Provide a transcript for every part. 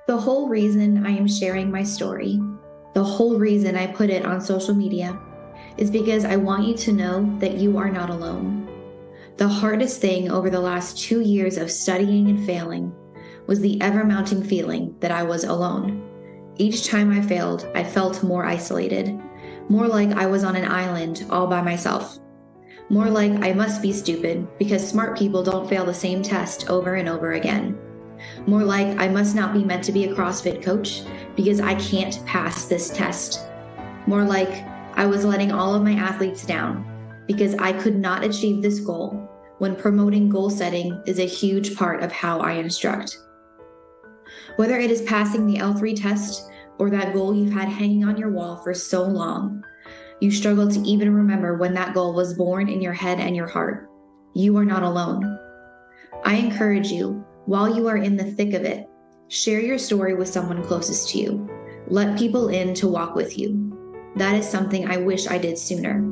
The whole reason I am sharing my story, the whole reason I put it on social media, is because I want you to know that you are not alone. The hardest thing over the last 2 years of studying and failing was the ever-mounting feeling that I was alone. Each time I failed, I felt more isolated, more like I was on an island all by myself. More like I must be stupid because smart people don't fail the same test over and over again. More like I must not be meant to be a CrossFit coach because I can't pass this test. More like I was letting all of my athletes down because I could not achieve this goal when promoting goal setting is a huge part of how I instruct. Whether it is passing the L3 test or that goal you've had hanging on your wall for so long, you struggle to even remember when that goal was born in your head and your heart. You are not alone. I encourage you, while you are in the thick of it, share your story with someone closest to you. Let people in to walk with you. That is something I wish I did sooner.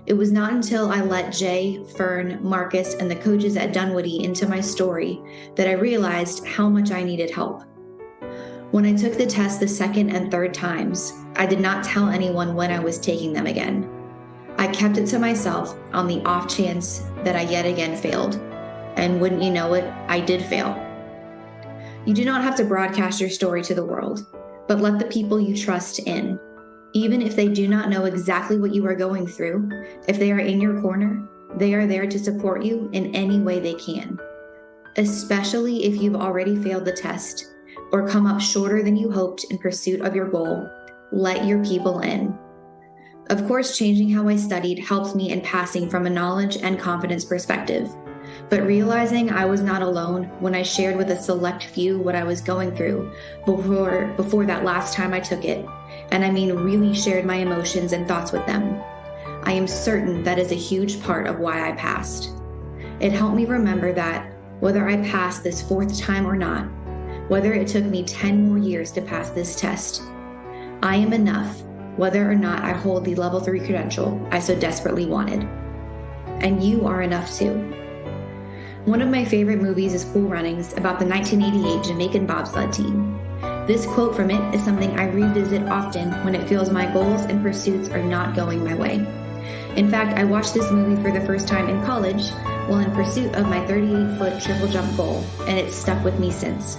It was not until I let Jay, Fern, Marcus, and the coaches at Dunwoody into my story that I realized how much I needed help. When I took the test the second and third times, I did not tell anyone when I was taking them again. I kept it to myself on the off chance that I yet again failed. And wouldn't you know it, I did fail. You do not have to broadcast your story to the world, but let the people you trust in. Even if they do not know exactly what you are going through, if they are in your corner, they are there to support you in any way they can. Especially if you've already failed the test or come up shorter than you hoped in pursuit of your goal, let your people in. Of course, changing how I studied helped me in passing from a knowledge and confidence perspective. But realizing I was not alone when I shared with a select few what I was going through before that last time I took it, and I mean really shared my emotions and thoughts with them, I am certain that is a huge part of why I passed. It helped me remember that whether I passed this 4th time or not, whether it took me 10 more years to pass this test, I am enough whether or not I hold the level 3 credential I so desperately wanted. And you are enough too. One of my favorite movies is Cool Runnings, about the 1988 Jamaican bobsled team. This quote from it is something I revisit often when it feels my goals and pursuits are not going my way. In fact, I watched this movie for the first time in college while in pursuit of my 38-foot triple jump goal, and it's stuck with me since.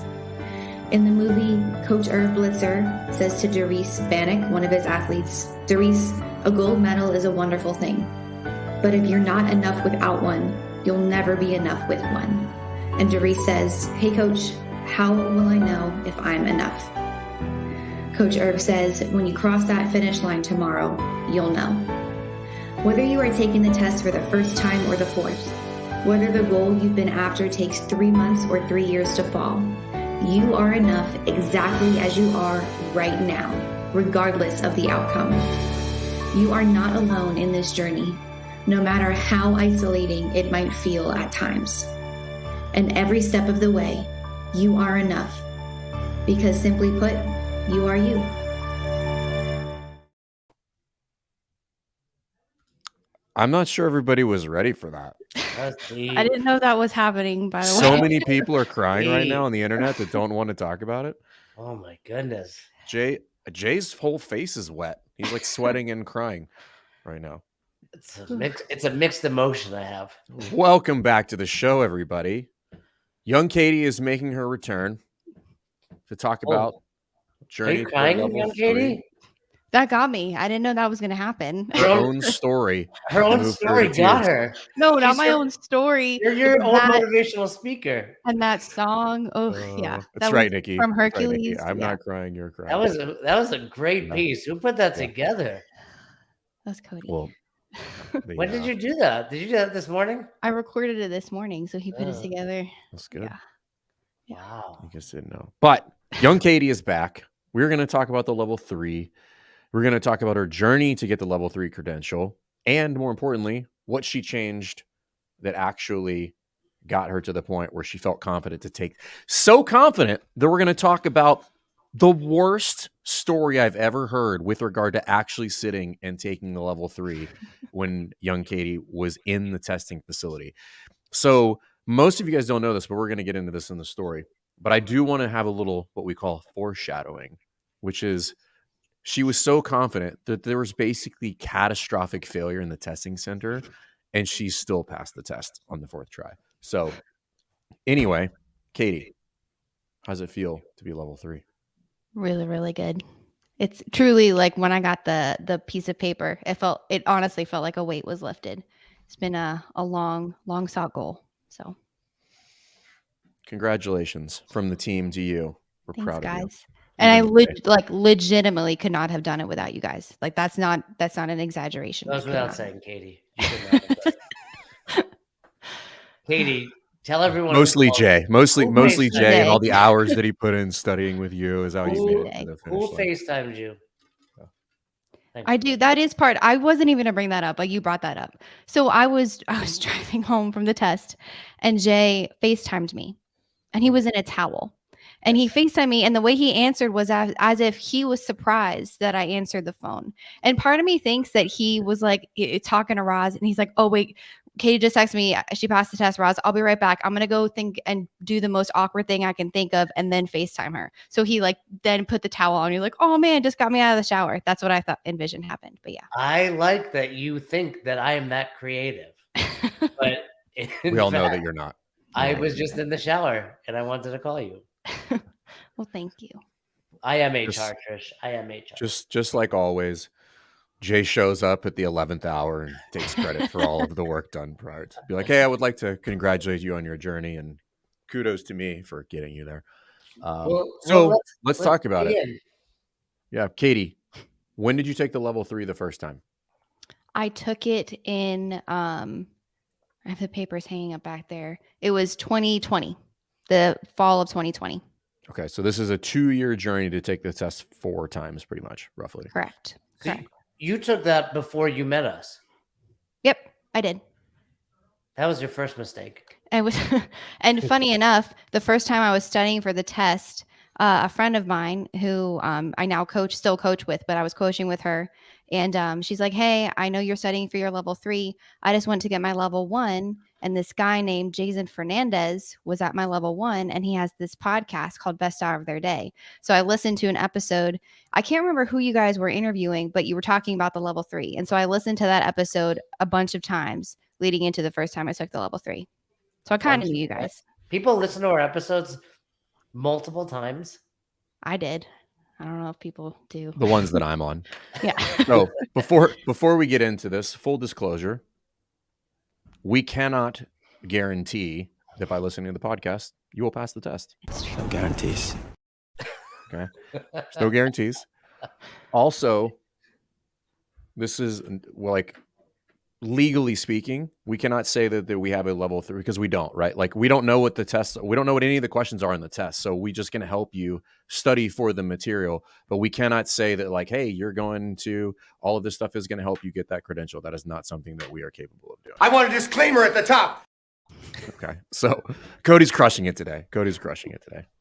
In the movie, Coach Irv Blitzer says to Doris Bannock, one of his athletes, "Doris, a gold medal is a wonderful thing. But if you're not enough without one, you'll never be enough with one." And Doris says, "Hey coach, how will I know if I'm enough?" Coach Irv says, "When you cross that finish line tomorrow, you'll know." Whether you are taking the test for the first time or the 4th, whether the goal you've been after takes 3 months or 3 years to fall, you are enough exactly as you are right now, regardless of the outcome. You are not alone in this journey, no matter how isolating it might feel at times. And every step of the way, you are enough. Because simply put, you are you. I'm not sure everybody was ready for that. I didn't know that was happening, by the way. So many people are crying right now on the internet that don't want to talk about it. Oh my goodness. Jay's whole face is wet. He's like sweating and crying right now. It's a mixed emotion I have. Welcome back to the show, everybody. Young Katy is making her return to talk about journey. Are you crying, Young Katy? That got me. I didn't know that was going to happen. Her own story. Her own story got her. No, not my own story. You're your own motivational speaker. And that song. Oh, yeah. That's right, Nikki. From Hercules. Right, I'm not crying. You're crying. That was a great piece. Who put that together? That's Cody. Well, when did you do that? Did you do that this morning? I recorded it this morning, so he put it together. That's good. Yeah. Wow. You just didn't know. But Young Katy is back. We're going to talk about the level 3. We're going to talk about her journey to get the level 3 credential. And more importantly, what she changed that actually got her to the point where she felt confident to take. So confident that we're going to talk about the worst story I've ever heard with regard to actually sitting and taking the level 3 when Young Katy was in the testing facility. So most of you guys don't know this, but we're going to get into this in the story. But I do want to have a little what we call foreshadowing, which is she was so confident that there was basically catastrophic failure in the testing center, and she still passed the test on the 4th try. So anyway, Katie, how does it feel to be level 3? Really, really good. It's truly like when I got the piece of paper, it honestly felt like a weight was lifted. It's been a long sought goal. So congratulations from the team to you. We're thanks, proud of you. guys. And I legitimately could not have done it without you guys. Like that's not an exaggeration. Goes without saying, Katie. You could not have done it. Katie, tell everyone. Mostly Jay and all the hours that he put in studying with you is how you made it to the finish line. FaceTimed you. I do. That is part. I wasn't even gonna bring that up, but you brought that up. So I was driving home from the test, and Jay FaceTimed me, and he was in a towel, and he FaceTimed me, and the way he answered was as if he was surprised that I answered the phone. And part of me thinks that he was like talking to Roz, and he's like, "Oh wait, Katie just texted me. She passed the test, Roz. I'll be right back. I'm going to go think and do the most awkward thing I can think of and then FaceTime her." So he then put the towel on. You're like, "Oh man, just got me out of the shower." That's what I envisioned happened. But yeah. I like that you think that I am that creative. But we all know that you're not. I was just in the shower and I wanted to call you. Well, thank you. I am HR, Trish. I am HR. Just like always, Jay shows up at the 11th hour and takes credit for all of the work done prior to be like, "Hey, I would like to congratulate you on your journey and kudos to me for getting you there." Let's talk about it. Yeah, Katie, when did you take the level 3 the first time? I took it in, I have the papers hanging up back there. It was 2020, the fall of 2020. Okay, so this is a 2-year journey to take the test 4 times, pretty much, roughly. Correct. You took that before you met us. Yep, I did. That was your first mistake. It was, and funny enough, the first time I was studying for the test, a friend of mine who I now still coach with, but I was coaching with her, and she's like, "Hey, I know you're studying for your level 3. I just went to get my level 1, and this guy named Jason Fernandez was at my level 1, and he has this podcast called Best Hour of Their Day." So I listened to an episode. I can't remember who you guys were interviewing, but you were talking about the level 3, and so I listened to that episode a bunch of times leading into the first time I took the level 3. So I kind of knew you guys. People listen to our episodes multiple times. I did. I don't know if people do. The ones that I'm on. Yeah. So before we get into this, full disclosure, we cannot guarantee that by listening to the podcast, you will pass the test. No guarantees. Okay. There's no guarantees. Also, this is legally speaking, we cannot say that we have a level 3 because we don't, right? Like we don't know what the test, we don't know what any of the questions are in the test. So we just going to help you study for the material, but we cannot say that like, "Hey, you're going to, all of this stuff is going to help you get that credential." That is not something that we are capable of doing. I want a disclaimer at the top. Okay. So Cody's crushing it today.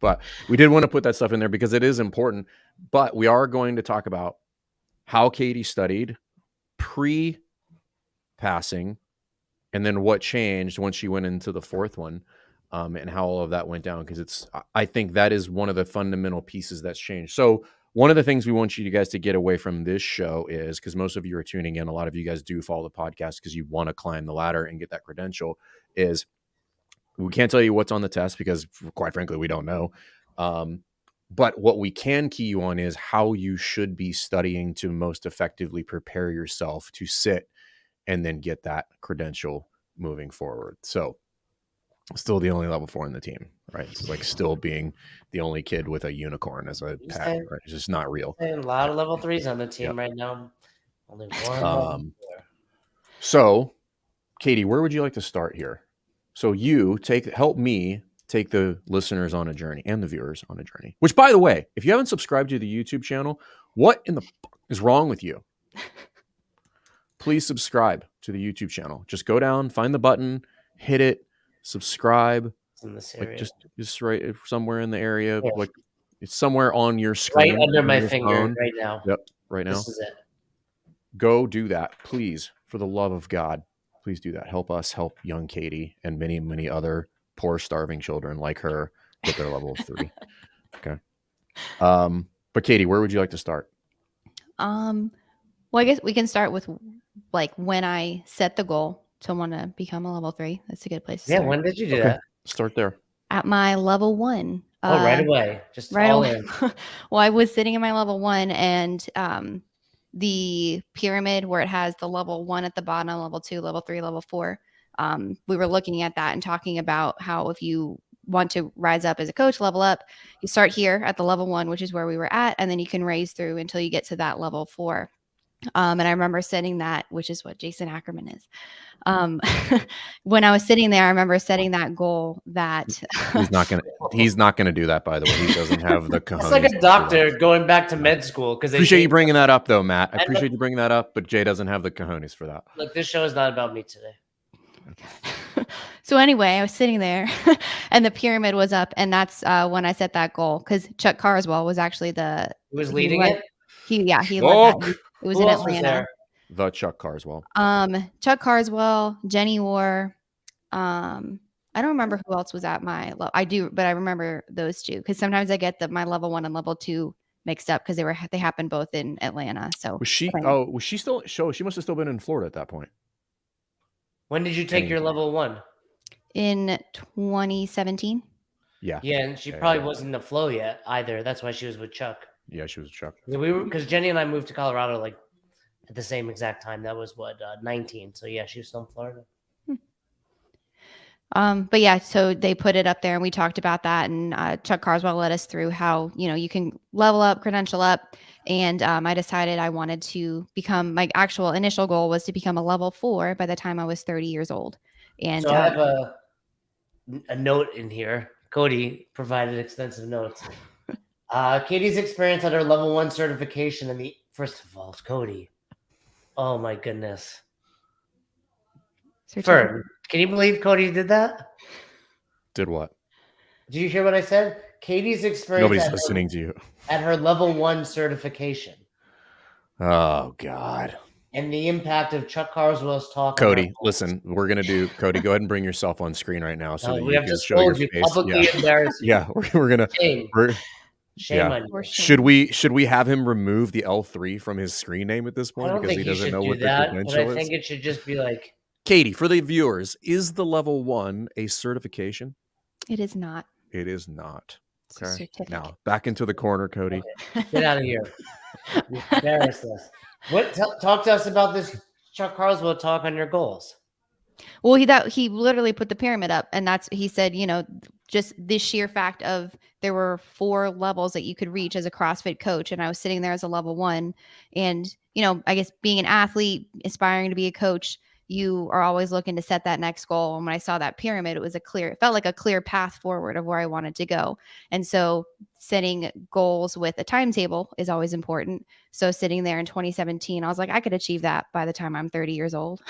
But we did want to put that stuff in there because it is important, but we are going to talk about how Katie studied pre-passing and then what changed once she went into the 4th one, and how all of that went down, because I think that is one of the fundamental pieces that's changed. So one of the things we want you guys to get away from this show is, because most of you are tuning in, a lot of you guys do follow the podcast because you want to climb the ladder and get that credential, is we can't tell you what's on the test because quite frankly we don't know, but what we can key you on is how you should be studying to most effectively prepare yourself to sit and then get that credential moving forward. So still the only level 4 in the team, right? It's like still being the only kid with a unicorn as a pet, right? It's just not real. A lot of level 3s on the team right now. Only one. So Katie, where would you like to start here? So you help me take the listeners on a journey and the viewers on a journey, which by the way, if you haven't subscribed to the YouTube channel, what in the fuck is wrong with you? Please subscribe to the YouTube channel. Just go down, find the button, hit it, subscribe. It's in this area. Just right somewhere in the area. Yeah. Like it's somewhere on your screen. Right under my finger phone. Right now. Yep. Right now. This is it. Go do that, please. For the love of God, please do that. Help us help Young Katy and many, many other poor starving children like her get their level 3. Okay. But Katie, where would you like to start? Well, I guess we can start with like when I set the goal to want to become a level 3. That's a good place to start. Yeah, when did you do that? Start there. At my level 1. Oh, right away. Just right all away. in. Well, I was sitting in my level 1, and the pyramid where it has the level 1 at the bottom, level 2, level 3, level 4. We were looking at that and talking about how if you want to rise up as a coach, level up, you start here at the level 1, which is where we were at, and then you can raise through until you get to that level 4. And I remember setting that, which is what Jason Ackerman is. When I was sitting there, I remember setting that goal that he's not gonna do that, by the way. He doesn't have the cojones. It's like a doctor going back to med school because appreciate you bringing that up though, Matt. I appreciate you bringing that up, but Jay doesn't have the cojones for that. Look, this show is not about me today. So anyway, I was sitting there and the pyramid was up, and that's when I set that goal, because Chuck Carswell was actually Who was leading it? He led that. It was Who in else was Atlanta. there? The Chuck Carswell. Chuck Carswell, Jenny Orr. I don't remember who else was at my level. I do, but I remember those two because sometimes I get my level 1 and level 2 mixed up because they happened both in Atlanta. So was she? Oh, was she still? She must have still been in Florida at that point. When did you take your level 1? In 2017. Yeah. Yeah, and she probably wasn't in the flow yet either. That's why she was with Chuck. Yeah, she was with Chuck. Yeah, we were, because Jenny and I moved to Colorado like at the same exact time. That was 19. So yeah, she was still in Florida. But yeah, so they put it up there and we talked about that, and Chuck Carswell led us through how, you can level up, credential up. And I decided I wanted to become, my actual initial goal was to become a level 4 by the time I was 30 years old. And so I have a note in here. Cody provided extensive notes. Katie's experience at her level 1 certification first of all, Cody. Oh my goodness. Fern, can you believe Cody did that? Did what? Did you hear what I said? Katie's experience. Nobody's listening to you. At her level 1 certification. Oh God. And the impact of Chuck Carswell's talk. Cody, listen, we're gonna do. Cody, go ahead and bring yourself on screen right now so that we you have can to show your you face. publicly embarrass you. Yeah, we're gonna. Shame on you. Should we have him remove the L3 from his screen name at this point because he doesn't know what the credential is? I think it should just be like. Katie, for the viewers, is the level 1 a certification? It is not. It is not. Okay. Now back into the corner, Cody. Okay. Get out of here. You embarrassed us. Talk to us about this Chuck Carswell talk on your goals. Well, he literally put the pyramid up, and he said, just the sheer fact of there were 4 levels that you could reach as a CrossFit coach, and I was sitting there as a level 1, and I guess being an athlete, aspiring to be a coach, you are always looking to set that next goal. And when I saw that pyramid, it felt like a clear path forward of where I wanted to go. And so setting goals with a timetable is always important. So sitting there in 2017, I was like, I could achieve that by the time I'm 30 years old.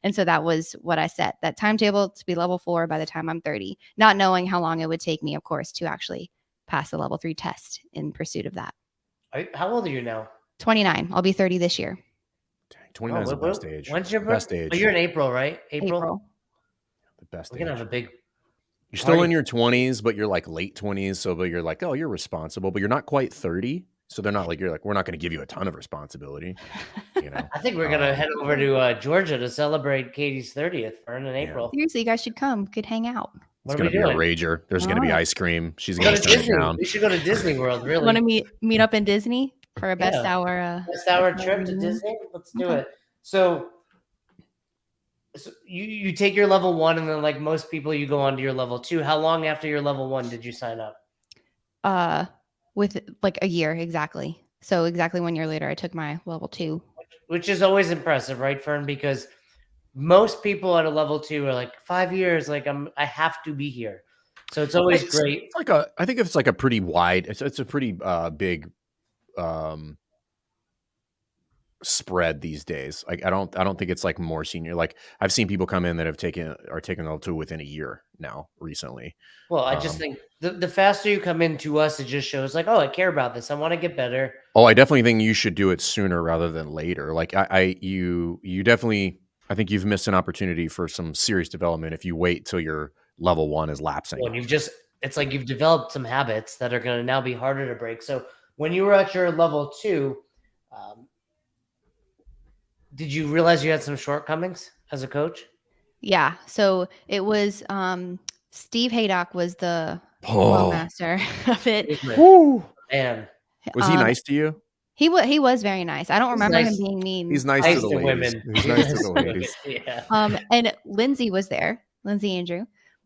And so that was what I set, that timetable to be level 4 by the time I'm 30, not knowing how long it would take me, of course, to actually pass the level 3 test in pursuit of that. How old are you now? 29. I'll be 30 this year. 29 is the best age. When's your best age? Oh, you're in April, right? April. The best. We're gonna have a big. You're still in your 20s, but you're like late 20s. So, but you're like, oh, you're responsible, but you're not quite 30. So they're not like, you're like, we're not going to give you a ton of responsibility. I think we're gonna head over to Georgia to celebrate Katie's 30th in April. Seriously, you guys should come. Could hang out. It's going to be a rager. There's going to be ice cream. She's going to Disney. down. We should go to Disney World. Really? Want to meet up in Disney for a best hour? Best hour trip to Disney. Let's do it. So you take your level 1, and then like most people, you go on to your level 2. How long after your level 1 did you sign up? With like a year exactly. So exactly 1 year later, I took my level 2, which is always impressive, right, Fern? Because most people at a level 2 are like 5 years. Like I have to be here. So it's always great. It's like I think it's like a pretty wide. It's a pretty big. Spread these days. Like I don't think it's like more senior. Like I've seen people come in that are taking L2 within a year now recently. Well, I just think the faster you come into us, it just shows like, oh, I care about this. I want to get better. Oh, I definitely think you should do it sooner rather than later. Like you definitely, I think you've missed an opportunity for some serious development if you wait till you're level 1 is lapsing. Well, it's like you've developed some habits that are going to now be harder to break. So when you were at your level 2, did you realize you had some shortcomings as a coach? Yeah. So it was Steve Haydock was the flow master of it. Woo. Man, was he nice to you? He was very nice. I don't remember him being mean. He's nice to the ladies. Women. He's nice to the ladies. Yeah. And Lindsay was there. Lindsay Andrew.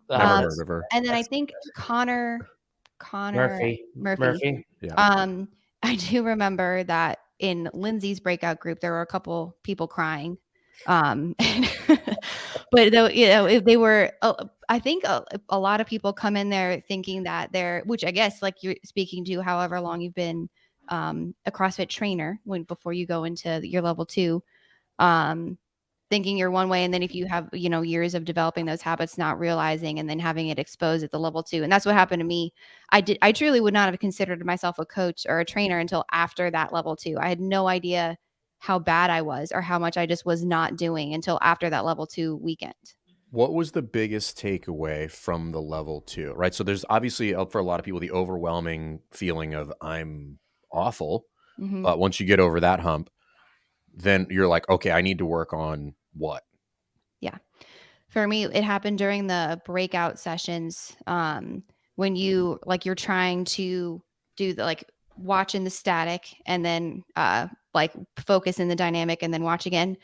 Never heard of her. And then I think Connor Murphy. Yeah. I do remember that in Lindsay's breakout group, there were a couple people crying. But though, they were, I think a lot of people come in there thinking that which I guess like you're speaking to however long you've been a CrossFit trainer before you go into your level 2, thinking you're one way. And then if you have, years of developing those habits, not realizing, and then having it exposed at the level 2. And that's what happened to me. I truly would not have considered myself a coach or a trainer until after that level 2. I had no idea how bad I was or how much I just was not doing until after that level 2 weekend. What was the biggest takeaway from the level 2, right? So there's obviously for a lot of people, the overwhelming feeling of I'm awful. Mm-hmm. But once you get over that hump, then you're like, okay, I need to work on what? Yeah. For me, it happened during the breakout sessions. When you're trying to do the watch in the static and then focus in the dynamic and then watch again,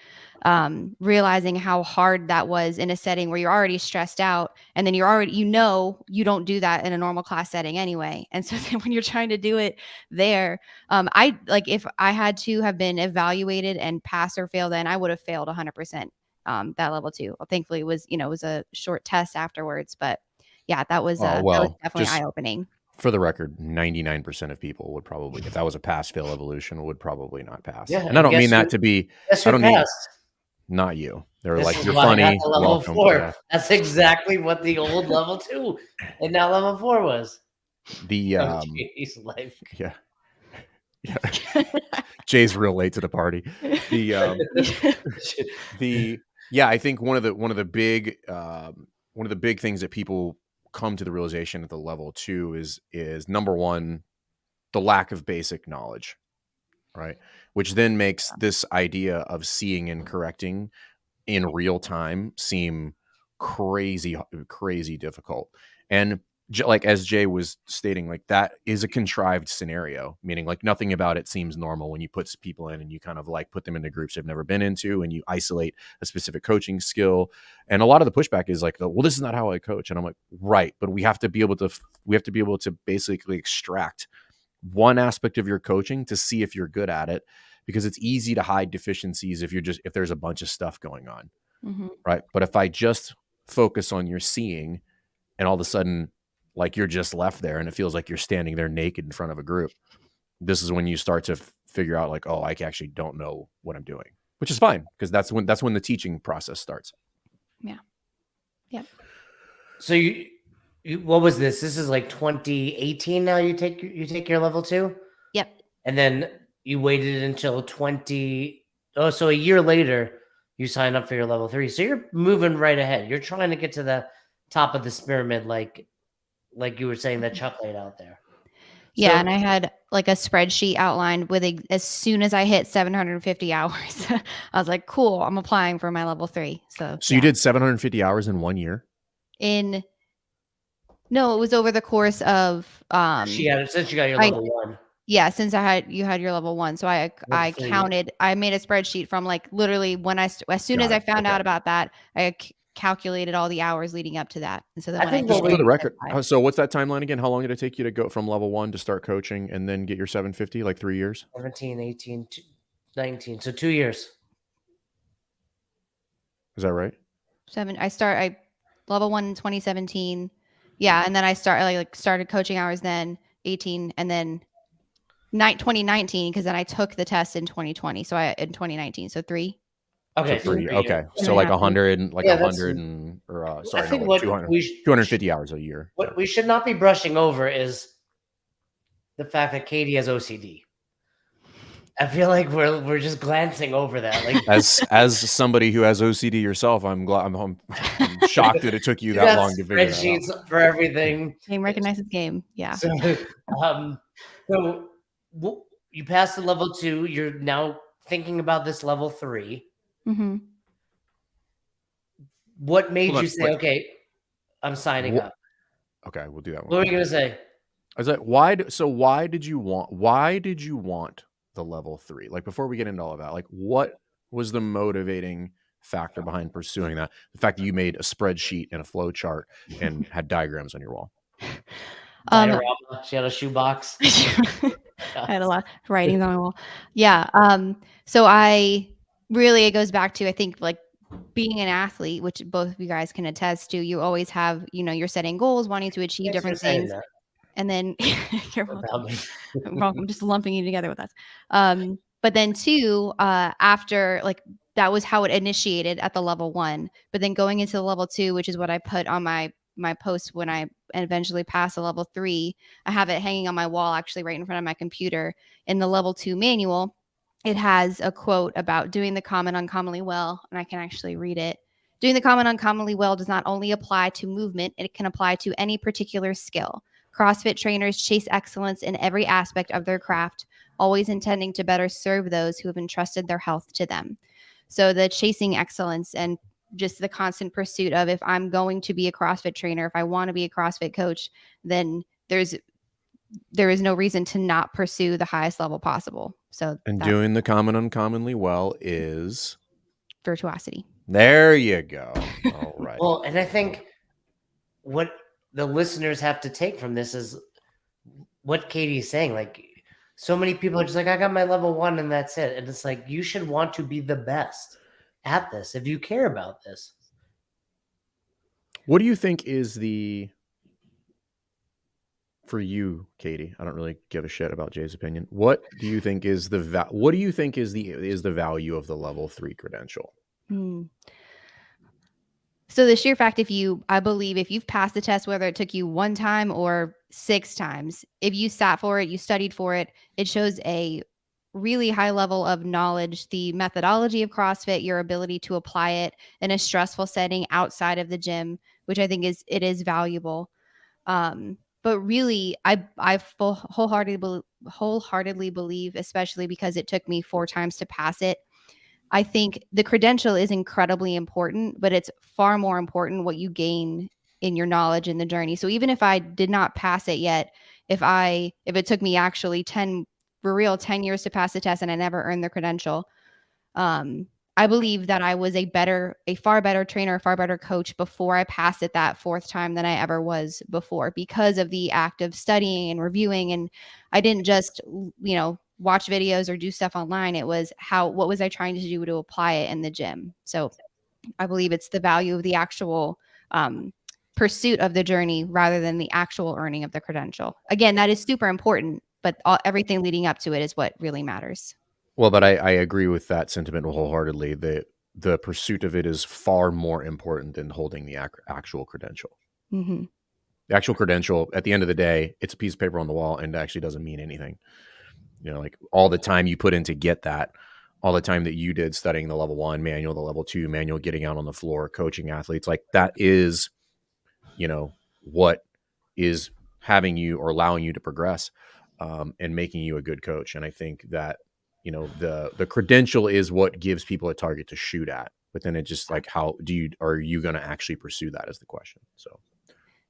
realizing how hard that was in a setting where you're already stressed out, and then you're already, you don't do that in a normal class setting anyway. And so then when you're trying to do it there, if I had to have been evaluated and pass or fail, then I would have failed 100%. That level 2. Well, thankfully it was a short test afterwards, but yeah, that was that was definitely eye-opening. For the record, 99% of people would probably, if that was a pass-fail evolution, would probably not pass. Yeah, and I don't mean that to be. I don't mean not you. They're like, you're funny. Level 4. Yeah. That's exactly what the old level 2 and now level 4 was. The life. Yeah. Yeah. Jay's real late to the party. I think one of the big things that people come to the realization at the level 2 is number one, the lack of basic knowledge, right? Which then makes this idea of seeing and correcting in real time seem crazy difficult. And like as Jay was stating, like that is a contrived scenario, meaning like nothing about it seems normal when you put people in and you kind of like put them into groups they've never been into and you isolate a specific coaching skill. And a lot of the pushback is like, well, this is not how I coach. And I'm like, right. But we have to be able to basically extract one aspect of your coaching to see if you're good at it, because it's easy to hide deficiencies if there's a bunch of stuff going on. Mm-hmm. Right. But if I just focus on your seeing and all of a sudden, like you're just left there and it feels like you're standing there naked in front of a group, this is when you start to figure out like, oh, I actually don't know what I'm doing, which is fine, because that's when the teaching process starts. Yeah. Yep. So you what was this? This is like 2018 now you take your level 2? Yep. And then you waited until so a year later you signed up for your level 3. So you're moving right ahead. You're trying to get to the top of this pyramid like you were saying that Chuck laid out there. Yeah, and I had like a spreadsheet outlined with as soon as I hit 750 hours, I was like, cool, I'm applying for my level 3. So you did 750 hours in 1 year? No, it was over the course of since you got your level 1. Yeah, since you had your level 1. So I counted, I made a spreadsheet from like literally when as soon as I found out about that, I calculated all the hours leading up to that. And so then just for the record, so what's that timeline again? How long did it take you to go from level 1 to start coaching and then get your 750? Like 3 years? 17, 18, 19. So 2 years. Is that right? I level 1 in 2017. Yeah, and then I started coaching hours then 18, and then 2019, because then I took the test in 2020. So in 2019, so 3. Okay, so 3. Okay, so like 100 and like 100 and or sorry, no, like 250 hours a year. What we should not be brushing over is the fact that Katy has OCD. I feel like we're just glancing over that. Like as somebody who has OCD yourself, I'm shocked that it took you you that got long to figure that out. spreadsheets for everything. Game recognizes game. Yeah. So, you passed the level 2. You're now thinking about this level 3. Mm-hmm. What made you say, okay, I'm signing up? Okay, we'll do that one. What were you gonna say? I was like, why did you want the level 3? Like, before we get into all of that, like, what was the motivating factor behind pursuing that? The fact that you made a spreadsheet and a flow chart and had diagrams on your wall. Diorama. She had a shoebox. I had a lot of writings on my wall. Yeah. So it goes back to, I think, like, being an athlete, which both of you guys can attest to. You always have, you're setting goals, wanting to achieve different things. That. And then you're welcome. I'm just lumping you together with us. But then 2, after, like, that was how it initiated at the level 1. But then going into the level 2, which is what I put on my post when I eventually passed the level 3, I have it hanging on my wall, actually right in front of my computer. In the level 2 manual, it has a quote about doing the common uncommonly well, and I can actually read it. Doing the common uncommonly well does not only apply to movement, it can apply to any particular skill. CrossFit trainers chase excellence in every aspect of their craft, always intending to better serve those who have entrusted their health to them. So the chasing excellence and just the constant pursuit of, if I'm going to be a CrossFit trainer, if I want to be a CrossFit coach, then there is no reason to not pursue the highest level possible. So, and doing the common uncommonly well is virtuosity. There you go. All right. Well, and I think what the listeners have to take from this is what Katie is saying. Like, so many people are just like, I got my level 1 and that's it. And it's like, you should want to be the best at this if you care about this. What do you think is for you, Katie? I don't really give a shit about Jay's opinion. What do you think is the value of the level 3 credential? So the sheer fact, I believe if you've passed the test, whether it took you 1 time or 6 times, if you sat for it, you studied for it, it shows a really high level of knowledge, the methodology of CrossFit, your ability to apply it in a stressful setting outside of the gym, which I think is valuable. But really, I wholeheartedly believe, especially because it took me 4 times to pass it, I think the credential is incredibly important, but it's far more important what you gain in your knowledge in the journey. So even if I did not pass it yet, if it took me actually 10 years to pass the test and I never earned the credential, I believe that I was a far better trainer, a far better coach before I passed it that 4th time than I ever was before, because of the act of studying and reviewing. And I didn't just, watch videos or do stuff online. It was what was I trying to do to apply it in the gym? So I believe it's the value of the actual pursuit of the journey rather than the actual earning of the credential. Again, that is super important, but everything leading up to it is what really matters. Well, but I agree with that sentiment wholeheartedly. The pursuit of it is far more important than holding the actual credential. Mm-hmm. The actual credential, at the end of the day, it's a piece of paper on the wall and actually doesn't mean anything. Like, all the time you put in to get that, all the time that you did studying the level 1 manual, the level 2 manual, getting out on the floor, coaching athletes, like, that is, what is having you or allowing you to progress and making you a good coach. And I think that, the credential is what gives people a target to shoot at. But then it's just like, are you going to actually pursue that is the question. So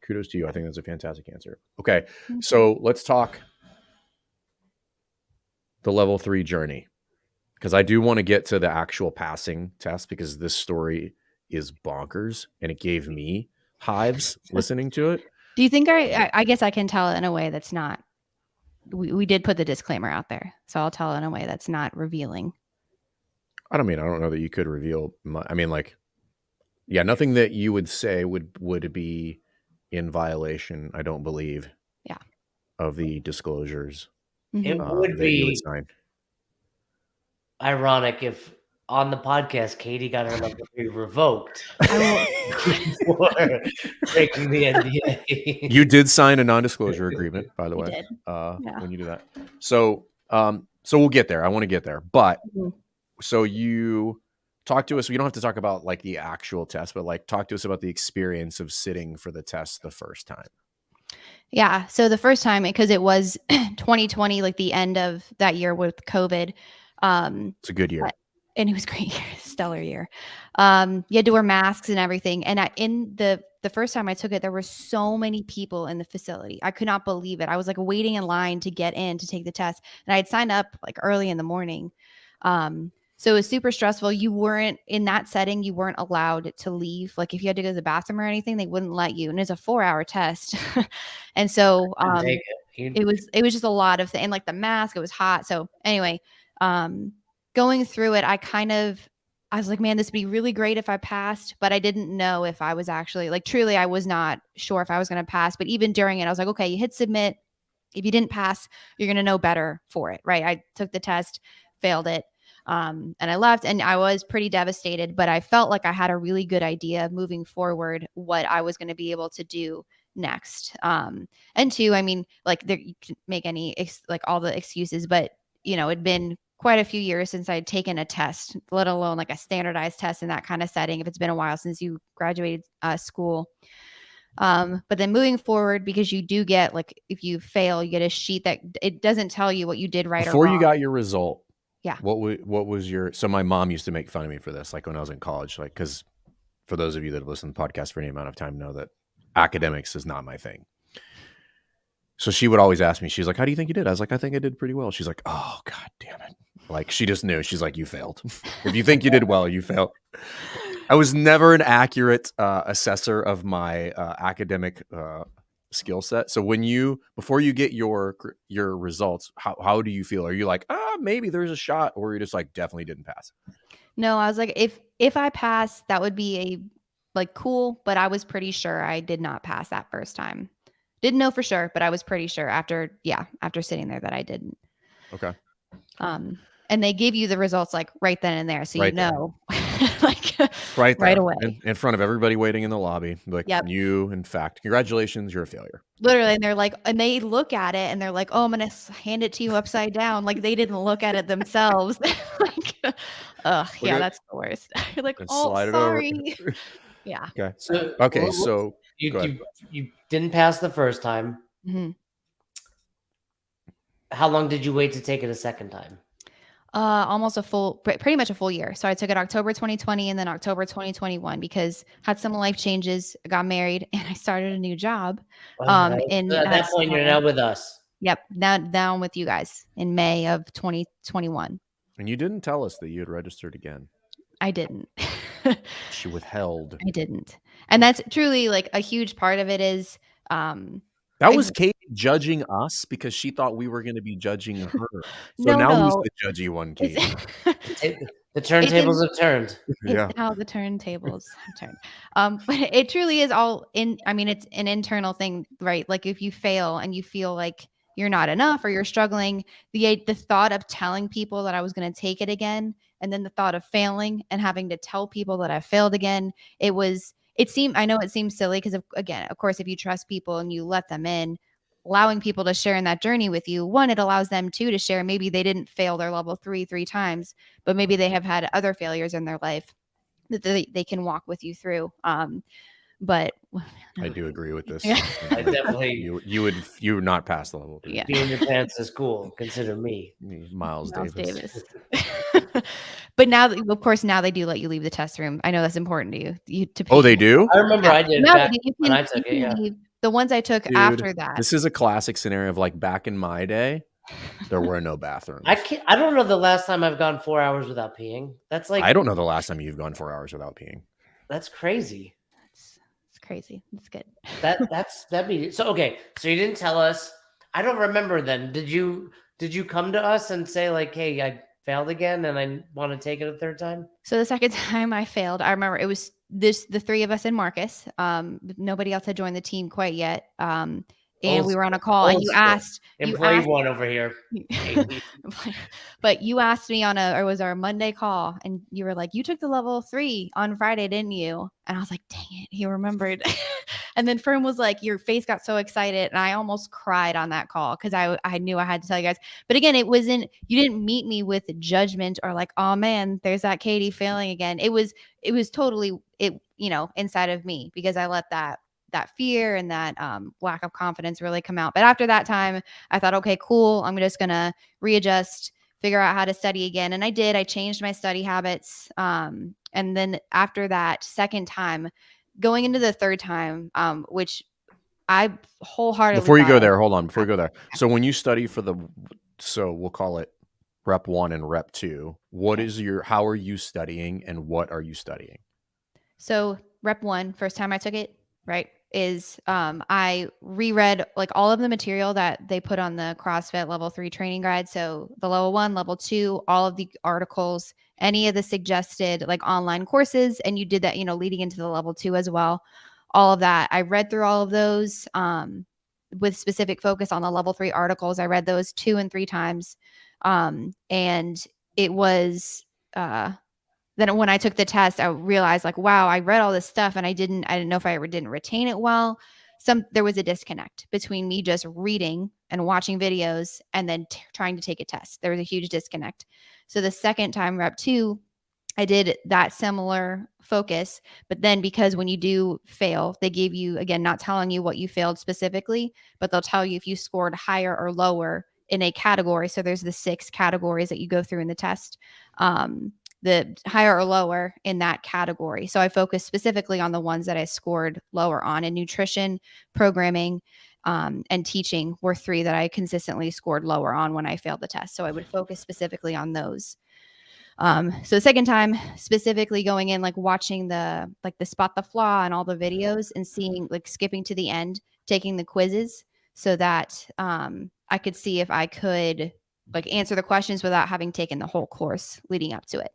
kudos to you. I think that's a fantastic answer. Okay. So let's talk the level 3 journey, because I do want to get to the actual passing test, because this story is bonkers and it gave me hives listening to it. Do you think I guess I can tell it in a way that's not, we did put the disclaimer out there, so I'll tell it in a way that's not revealing. I don't know that you could reveal. Nothing that you would say would be in violation, I don't believe. Yeah. Of the disclosures. It would be ironic if on the podcast Katie got her level 3 revoked for breaking the NDA. You did sign a non-disclosure agreement, by the way. Did. When you do that. So So we'll get there. I want to get there. But Mhm. so you talk to us. We don't have to talk about like the actual test, but like talk to us about the experience of sitting for the test the first time. Yeah. So the first time, because it was 2020, like the end of that year with COVID. It's a good year. And it was great, stellar year. You had to wear masks and everything. And in the first time I took it, there were so many people in the facility. I could not believe it. I was like waiting in line to get in to take the test, and I had signed up like early in the morning. So it was super stressful. You weren't in that setting. You weren't allowed to leave. Like if you had to go to the bathroom or anything, they wouldn't let you. And it's a 4-hour test, and so Take it. it was just a lot of and like the mask. It was hot. So anyway, going through it, I was like, man, this would be really great if I passed, but I didn't know if I was actually like, truly, I was not sure if I was going to pass. But even during it, I was like, okay, you hit submit. If you didn't pass, you're going to know better for it. Right. I took the test, failed it. And I left, and I was pretty devastated, but I felt like I had a really good idea moving forward, what I was going to be able to do next. And two, I mean, like you can make like all the excuses, but it'd been quite a few years since I'd taken a test, let alone like a standardized test in that kind of setting. If it's been a while since you graduated school. But then moving forward, because you do get like, if you fail, you get a sheet that it doesn't tell you what you did right Before or wrong. you got your result. Yeah. What was your, so my mom used to make fun of me for this, like when I was in college, like, cause for those of you that have listened to the podcast for any amount of time know that academics is not my thing. So she would always ask me, she's like, how do you think you did? I was like, I think I did pretty well. She's like, oh, God damn it. Like, she just knew. She's like, you failed. If you think you did well, you failed. I was never an accurate assessor of my academic skill set. So before you get your results, how do you feel? Are you like, maybe there's a shot, or you're just like, definitely didn't pass? No, I was like, if I pass, that would be cool, but I was pretty sure I did not pass that first time. Didn't know for sure, but I was pretty sure after sitting there that I didn't. Okay. And they give you the results like right then and there, so right like right away in front of everybody waiting in the lobby. Like, yep. You, in fact, congratulations, you're a failure. Literally, and they're like, and they look at it and they're like, oh, I'm gonna hand it to you upside down. Like they didn't look at it themselves. Like, yeah, that's the worst. You're like, oh, sorry. Yeah. Okay. So so you didn't pass the first time. Mm-hmm. How long did you wait to take it a second time? Almost pretty much a full year. So I took it October 2020 and then October 2021 because had some life changes, I got married, and I started a new job. At that point, you're now with us. Yep. Now I'm with you guys in May of 2021. And you didn't tell us that you had registered again. I didn't. She withheld. I didn't. And that's truly like a huge part of it is that was Katie judging us because she thought we were going to be judging her. So who's the judgy one, Katie? The turntables have turned. Yeah. How the turntables have turned. But it truly is all it's an internal thing, right? Like if you fail and you feel like you're not enough or you're struggling, the thought of telling people that I was going to take it again, and then the thought of failing and having to tell people that I failed again, I know it seems silly because again, of course, if you trust people and you let them in, allowing people to share in that journey with you, one, it allows them to share. Maybe they didn't fail their level 3 times, but maybe they have had other failures in their life that they can walk with you through. But I do agree with this. Yeah. I definitely you would not pass the level 3. Yeah. Being your pants is cool. Consider me Miles Davis. But now, of course, now they do let you leave the test room. I know that's important to you. Oh, they do? I remember I did when I took it. Yeah. The ones I took after that. This is a classic scenario of like back in my day, there were no bathrooms. I don't know the last time I've gone 4 hours without peeing. That's like I don't know the last time you've gone 4 hours without peeing. That's crazy. It's crazy. It's good. That'd be so okay. So you didn't tell us. I don't remember then. Did you come to us and say like, hey, I failed again and I want to take it a third time? So the second time I failed, I remember it was the three of us and Marcus. Nobody else had joined the team quite yet. and we were on a call, and you asked employee one over here. But you asked me it was our Monday call, and you were like, you took the level 3 on Friday, didn't you? And I was like, dang it, he remembered. And then Fern was like, your face got so excited, and I almost cried on that call because I knew I had to tell you guys. But again, you didn't meet me with judgment or like, oh man, there's that Katie failing again. It was totally inside of me, because I let that fear and that lack of confidence really come out. But after that time, I thought, okay, cool. I'm just going to readjust, figure out how to study again. And I did. I changed my study habits. And then after that second time, going into the third time, which I wholeheartedly Before you go there, hold on. Before you go there. So when you study for so we'll call it rep 1 and rep 2, how are you studying and what are you studying? So rep 1, first time I took it, right, is I reread like all of the material that they put on the CrossFit level 3 training guide. So the level 1, level 2, all of the articles, any of the suggested like online courses. And you did that, leading into the level 2 as well. All of that. I read through all of those with specific focus on the level 3 articles. I read those 2 and 3 times. And it was, then when I took the test, I realized like, wow, I read all this stuff and I didn't know if I ever didn't retain it well. There was a disconnect between me just reading and watching videos and then trying to take a test. There was a huge disconnect. So the second time, rep 2, I did that similar focus, but then because when you do fail, they give you, again, not telling you what you failed specifically, but they'll tell you if you scored higher or lower in a category. So there's the 6 categories that you go through in the test. The higher or lower in that category. So I focused specifically on the ones that I scored lower on, and nutrition, programming, and teaching were 3 that I consistently scored lower on when I failed the test. So I would focus specifically on those. So the second time, specifically going in, like watching the spot the flaw and all the videos and seeing, like skipping to the end, taking the quizzes so that I could see if I could like answer the questions without having taken the whole course leading up to it.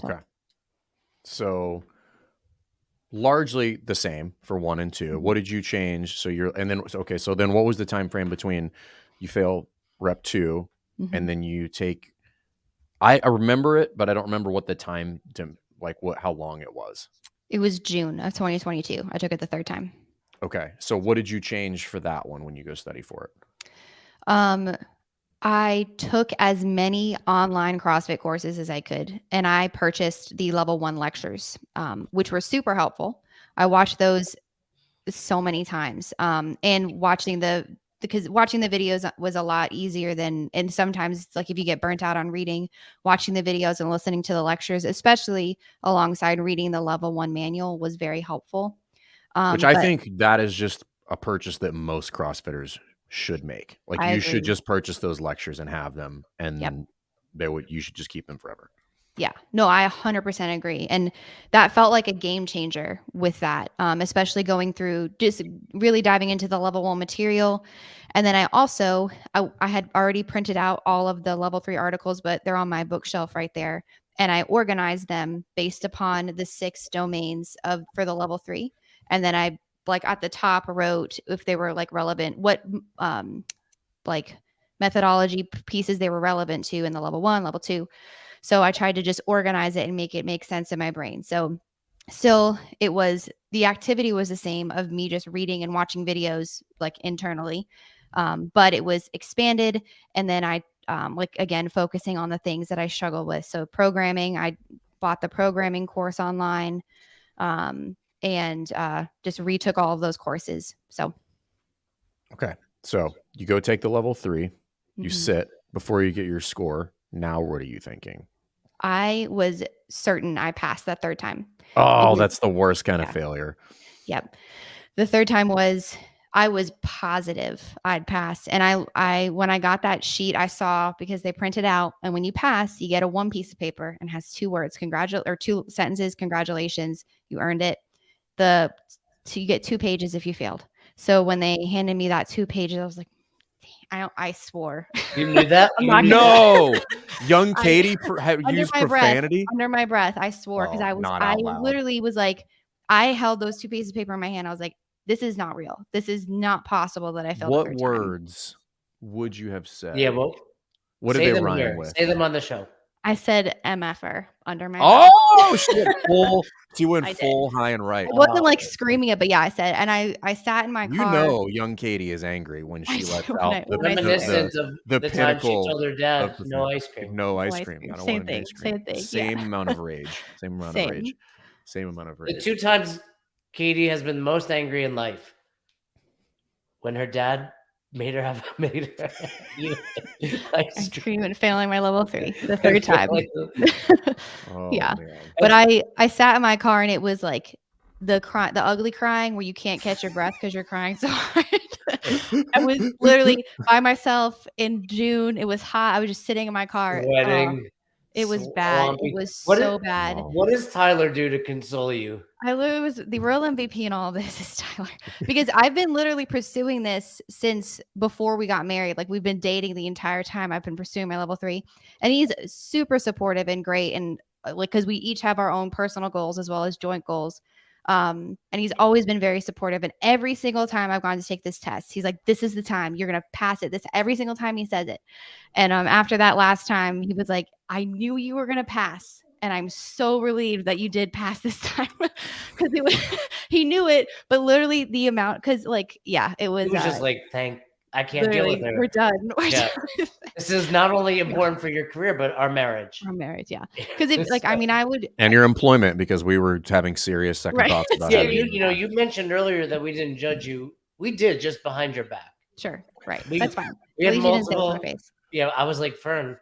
Okay. So largely the same for 1 and 2. What did you change? So then what was the time frame between you fail rep 2 and then you take, I remember it, but I don't remember what the time how long it was. It was June of 2022. I took it the third time. Okay. So what did you change for that one when you go study for it? I took as many online CrossFit courses as I could, and I purchased the level 1 lectures, which were super helpful. I watched those so many times, and watching the videos was a lot easier and sometimes like if you get burnt out on reading, watching the videos and listening to the lectures, especially alongside reading the level 1 manual, was very helpful. Which I think that is just a purchase that most CrossFitters should make. Like you should just purchase those lectures and have them, and you should just keep them forever. Yeah, no, I 100% agree. And that felt like a game changer with that, especially going through just really diving into the level 1 material. And then I had already printed out all of the level 3 articles, but they're on my bookshelf right there. And I organized them based upon the 6 domains for the level 3. And then I like at the top wrote if they were like relevant, what like methodology pieces they were relevant to in the level 1, level 2. So I tried to just organize it and make it make sense in my brain. So still the activity was the same of me just reading and watching videos like internally. But it was expanded. And then I again, focusing on the things that I struggle with. So programming, I bought the programming course online. And just retook all of those courses. So, okay. So you go take the level 3, you sit before you get your score. Now, what are you thinking? I was certain I passed that third time. Oh, that's the worst kind of failure. Yep. The third time I was positive I'd pass. And I when I got that sheet, I saw, because they print it out, and when you pass, you get a 1 piece of paper and has 2 words, 2 sentences, congratulations, you earned it. You get 2 pages if you failed. So when they handed me that 2 pages, I was like, I swore. You knew that? No. Young Katy used profanity? Under my breath, I swore, because I literally was like, I held those 2 pieces of paper in my hand. I was like, this is not real. This is not possible that I failed a What third time. words would you have said? Yeah, well, what did say they them rhyme here. with? Say them on the show. I said MFR under my breath. Oh, shit. She went I did. full high and right. I wasn't like screaming it, but yeah, I said, and I sat in my You car. know, young Katie is angry when she lets out Reminiscent of the time she pinnacle told her dad, of no ice cream. No ice cream. I don't Same want any thing. ice cream. Same thing. Same Yeah. amount of rage. Same amount of rage. Same amount of The rage. 2 times Katie has been most angry in life. When her dad made her eat ice cream and failing my level 3 the third time. Oh, Yeah. man. But I sat in my car and it was like the ugly crying where you can't catch your breath because you're crying so hard. I was literally by myself in June. It was hot. I was just sitting in my car. Sweating. It was bad. It was so bad. What does Tyler do to console you? I literally was the real MVP in all of this is Tyler, because I've been literally pursuing this since before we got married. Like we've been dating the entire time. I've been pursuing my level 3, and he's super supportive and great. And like, cause we each have our own personal goals as well as joint goals. And he's always been very supportive. And every single time I've gone to take this test, he's like, this is the time you're going to pass it. This every single time he says it. And after that last time, he was like, I knew you were going to pass. And I'm so relieved that you did pass this time because he knew it, but literally the amount, because like, yeah, it was just like, I can't deal with her. We're done. This is not only important for your career, but our marriage. Yeah. Because if like, I mean, I would. And your employment, because we were having serious second thoughts about it. You mentioned earlier that we didn't judge you. We did, just behind your back. Sure. Right. That's fine. We had multiple. Yeah, I was like, Fern.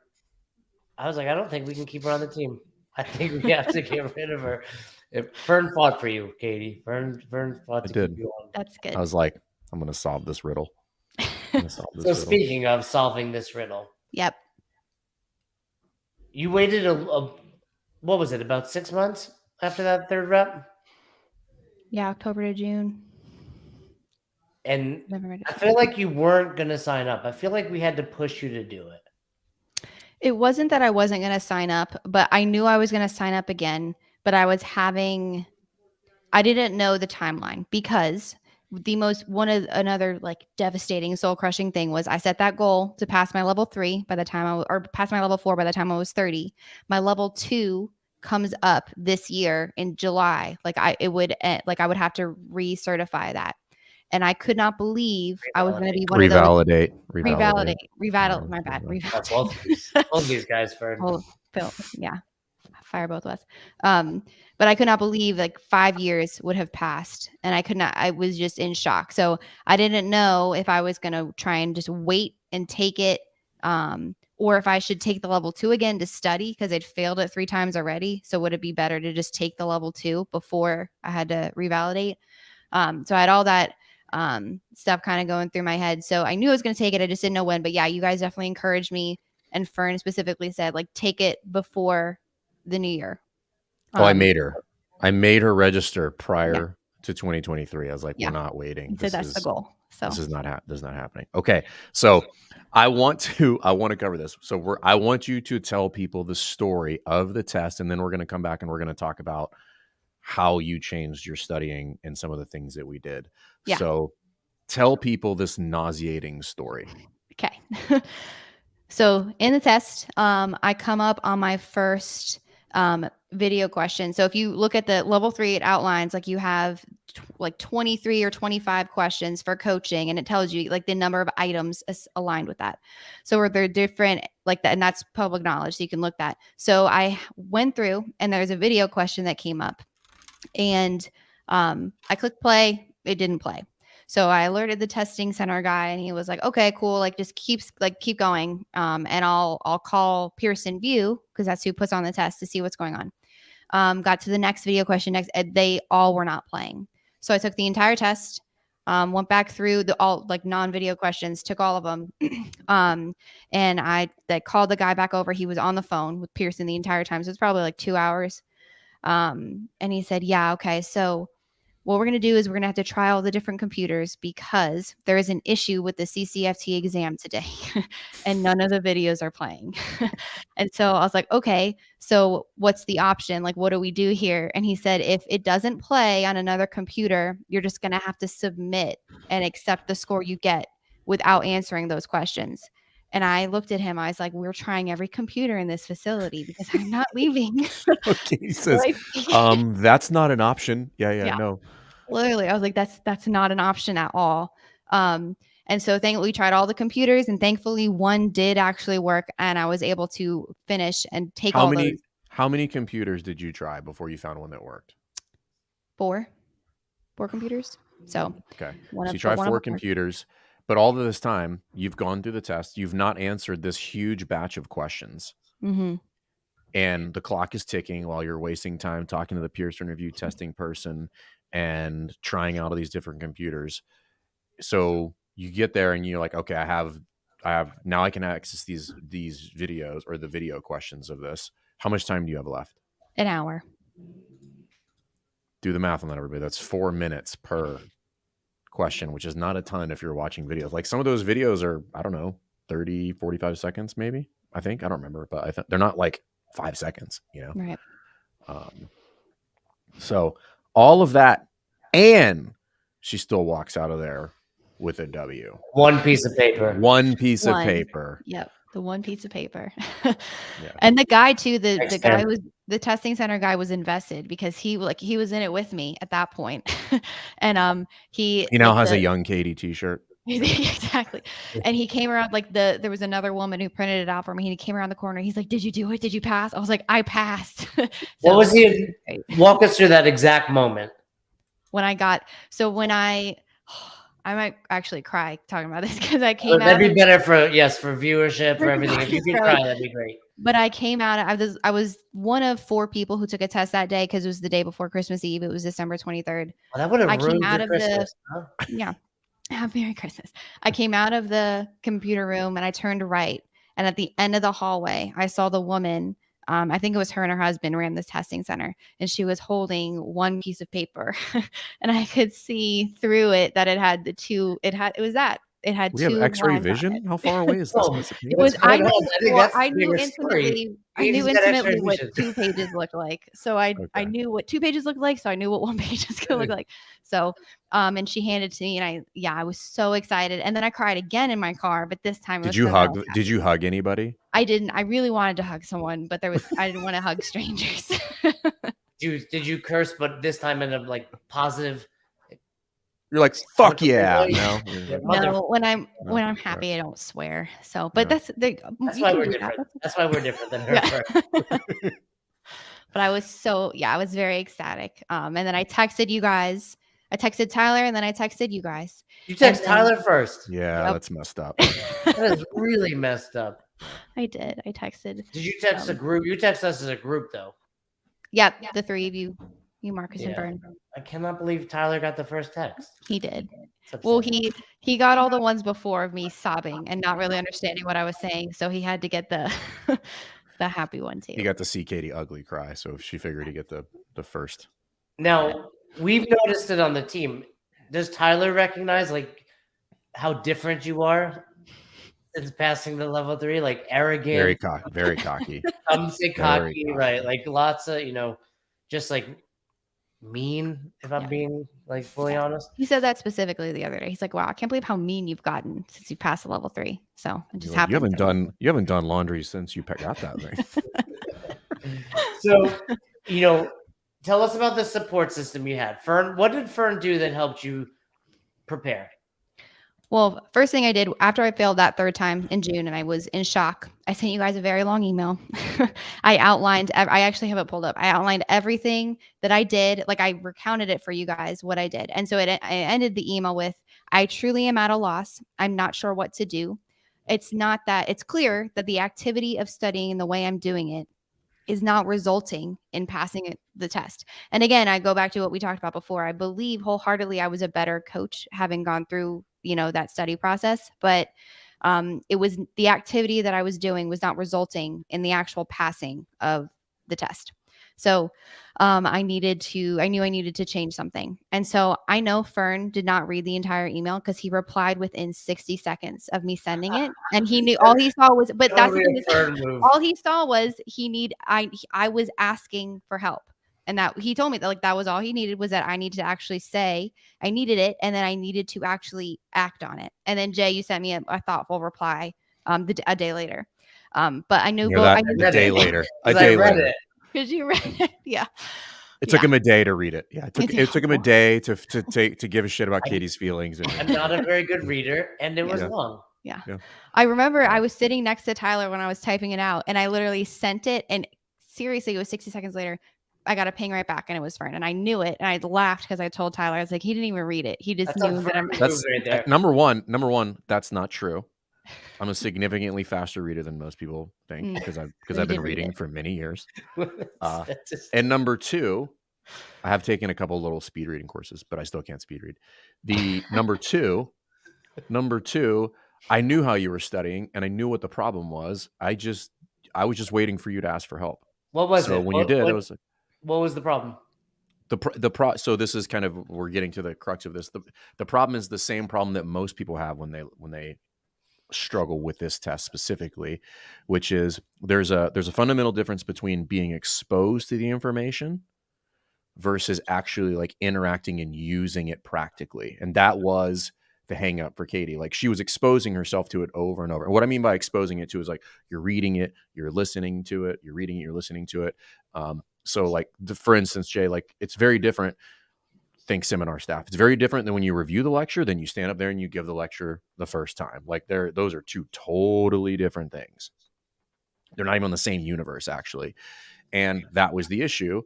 I was like, I don't think we can keep her on the team. I think we have to get rid of her. Fern fought for you, Katie. Fern fought to keep you on. That's good. I was like, I'm going to solve this riddle. Speaking of solving this riddle. Yep. You waited what was it, about 6 months after that third rep? Yeah, October to June. And I feel like you weren't going to sign up. I feel like we had to push you to do it. It wasn't that I wasn't going to sign up, but I knew I was going to sign up again, but I didn't know the timeline, because another like devastating soul crushing thing was I set that goal to pass my level 3 by the time pass my level 4 by the time I was 30. My level 2 comes up this year in July. I would have to recertify that. And I could not believe I was going to be one of those. Revalidate. My bad. Both these guys, Fern. Yeah. Fire both of us. But I could not believe 5 years would have passed, and I was just in shock. So I didn't know if I was going to try and just wait and take it, or if I should take the level 2 again to study, because I'd failed it 3 times already. So would it be better to just take the level 2 before I had to revalidate? So I had all that stuff kind of going through my head. So I knew I was going to take it. I just didn't know when. But yeah, you guys definitely encouraged me. And Fern specifically said, take it before the new year. I made her register prior to 2023. I was like, we're not waiting. So that's the goal. So this is not happening. Okay. So I want to cover this. So I want you to tell people the story of the test, and then we're going to come back and we're going to talk about how you changed your studying and some of the things that we did. Yeah. So tell people this nauseating story. Okay. So in the test, I come up on my first video question. So if you look at the level 3, it outlines you have 23 or 25 questions for coaching, and it tells you the number of items aligned with that. So they're different that, and that's public knowledge, so you can look that. So I went through, and there's a video question that came up, and I clicked play. It didn't play. So I alerted the testing center guy, and he was like, okay, cool. Just keep going. And I'll call Pearson VUE, because that's who puts on the test, to see what's going on. Got to the next video question next. They all were not playing. So I took the entire test, went back through all non-video questions, took all of them. And I called the guy back over. He was on the phone with Pearson the entire time. So it's probably 2 hours. And he said, yeah, okay. So what we're going to do is we're going to have to try all the different computers because there is an issue with the CCFT exam today and none of the videos are playing. And so I was like, okay, so what's the option? Like, what do we do here? And he said, if it doesn't play on another computer, you're just going to have to submit and accept the score you get without answering those questions. And I looked at him. I was like, we're trying every computer in this facility because I'm not leaving. Okay, he says, that's not an option. Yeah, no. Literally, I was like, that's not an option at all. And so we tried all the computers, and thankfully one did actually work, and I was able to finish and take those. How many computers did you try before you found one that worked? 4 computers. So okay, so you tried 4 computers. But all of this time, you've gone through the test. You've not answered this huge batch of questions. Mm-hmm. And the clock is ticking while you're wasting time talking to the Pearson Review testing person and trying out all these different computers. So you get there and you're like, okay, I have now I can access these videos or the video questions of this. How much time do you have left? An hour. Do the math on that, everybody. That's 4 minutes per question, which is not a ton if you're watching videos. Like some of those videos are, I don't know, 30, 45 seconds, maybe. I think, I don't remember, but I think they're not like 5 seconds, you know? Right. So all of that, and she still walks out of there with a W. One piece of paper. Yep. The one piece of paper. Yeah. And the guy too, the guy was the testing center guy was invested because he was in it with me at that point. And he now has a Young Katy t-shirt. Exactly. And he came around there was another woman who printed it out for me. And he came around the corner. He's like, "Did you do it? Did you pass?" I was like, "I passed." What was he? Walk us through that exact moment. When I might actually cry talking about this because I came out. That'd be better for viewership, for everything. If you could cry, that'd be great. But I came out. I was one of 4 people who took a test that day because it was the day before Christmas Eve. It was December 23rd. Well, that would have ruined your Christmas. Yeah. Merry Christmas. I came out of the computer room and I turned right. And at the end of the hallway, I saw the woman. I think it was her and her husband ran this testing center, and she was holding one piece of paper, and I could see through it that it had two. It had two. X-ray vision. How far away is this? It was. I knew intimately what 2 pages looked like. So I knew what 2 pages looked like. So I knew what 1 page is going to look like. So, and she handed it to me, and I was so excited. And then I cried again in my car, but this time Did you hug anybody? I didn't. I really wanted to hug someone, but I didn't want to hug strangers. Did you curse? But this time in a positive. You're like, fuck yeah. No, when I'm happy, I don't swear. So, but that's why we're different. That's why we're different than her. Yeah. But I was very ecstatic. And then I texted you guys. I texted Tyler, and then I texted you guys. You texted Tyler first. Yeah, that's messed up. That is really messed up. I did. I texted. Did you text a group? You text us as a group, though. Yep, the 3 of you, Marcus, and Vern. I cannot believe Tyler got the first text. He did. Well, he got all the ones before of me sobbing and not really understanding what I was saying, so he had to get the the happy one too. He got to see Katie ugly cry, so she figured to get the first. Now, we've noticed it on the team. Does Tyler recognize how different you are since passing the level 3? Like arrogant, very cocky. Some say cocky, right? Like lots of just mean. If I'm being fully honest, he said that specifically the other day. He's like, "Wow, I can't believe how mean you've gotten since you passed the level 3." So it just happened. You haven't done laundry since you got that thing. So, tell us about the support system you had. Fern, what did Fern do that helped you prepare? Well, first thing I did after I failed that 3rd time in June and I was in shock, I sent you guys a very long email. I actually have it pulled up. I outlined everything that I did. I recounted it for you guys, what I did. And so I ended the email with, "I truly am at a loss. I'm not sure what to do. It's clear that the activity of studying and the way I'm doing it is not resulting in passing the test." And again, I go back to what we talked about before. I believe wholeheartedly I was a better coach having gone through, that study process, but it was the activity that I was doing was not resulting in the actual passing of the test. So I knew I needed to change something. And so I know Fern did not read the entire email because he replied within 60 seconds of me sending it. And he knew all he saw was, but that's the Totally thing, a Fern move. all he saw was I was asking for help. And that he told me that like that was all he needed, was that I needed to actually say I needed it, and then I needed to actually act on it. And then Jay, you sent me a thoughtful reply a day later. But I knew A day later. Because you read it. Yeah. It took him a day to read it. Yeah, it took him a day to give a shit about Katie's feelings. I'm not a very good reader, and it was long. Yeah. I remember I was sitting next to Tyler when I was typing it out, and I literally sent it, and seriously, it was 60 seconds later. I got a ping right back, and it was Fern, and I knew it, and I laughed because I told Tyler, I was like, he didn't even read it. He just knew that I'm. That's right there. Number one. That's not true. I'm a significantly faster reader than most people think because I've been reading for many years. And number two, I have taken a couple little speed reading courses, but I still can't speed read. The number two, I knew how you were studying, and I knew what the problem was. I was just waiting for you to ask for help. What was it? So when you did, it was like, what was the problem? So this is kind of, we're getting to the crux of this. The problem is the same problem that most people have when they struggle with this test specifically, which is there's a fundamental difference between being exposed to the information versus actually like interacting and using it practically. And that was the hang up for Katie. Like, she was exposing herself to it over and over. And what I mean by exposing it to is like, you're reading it, you're listening to it, you're reading it, you're listening to it. So like, for instance, Jay, like, it's very different. Think seminar staff. It's very different than when you review the lecture, then you stand up there and you give the lecture the first time. Like, those are two totally different things. They're not even on the same universe, actually. And that was the issue,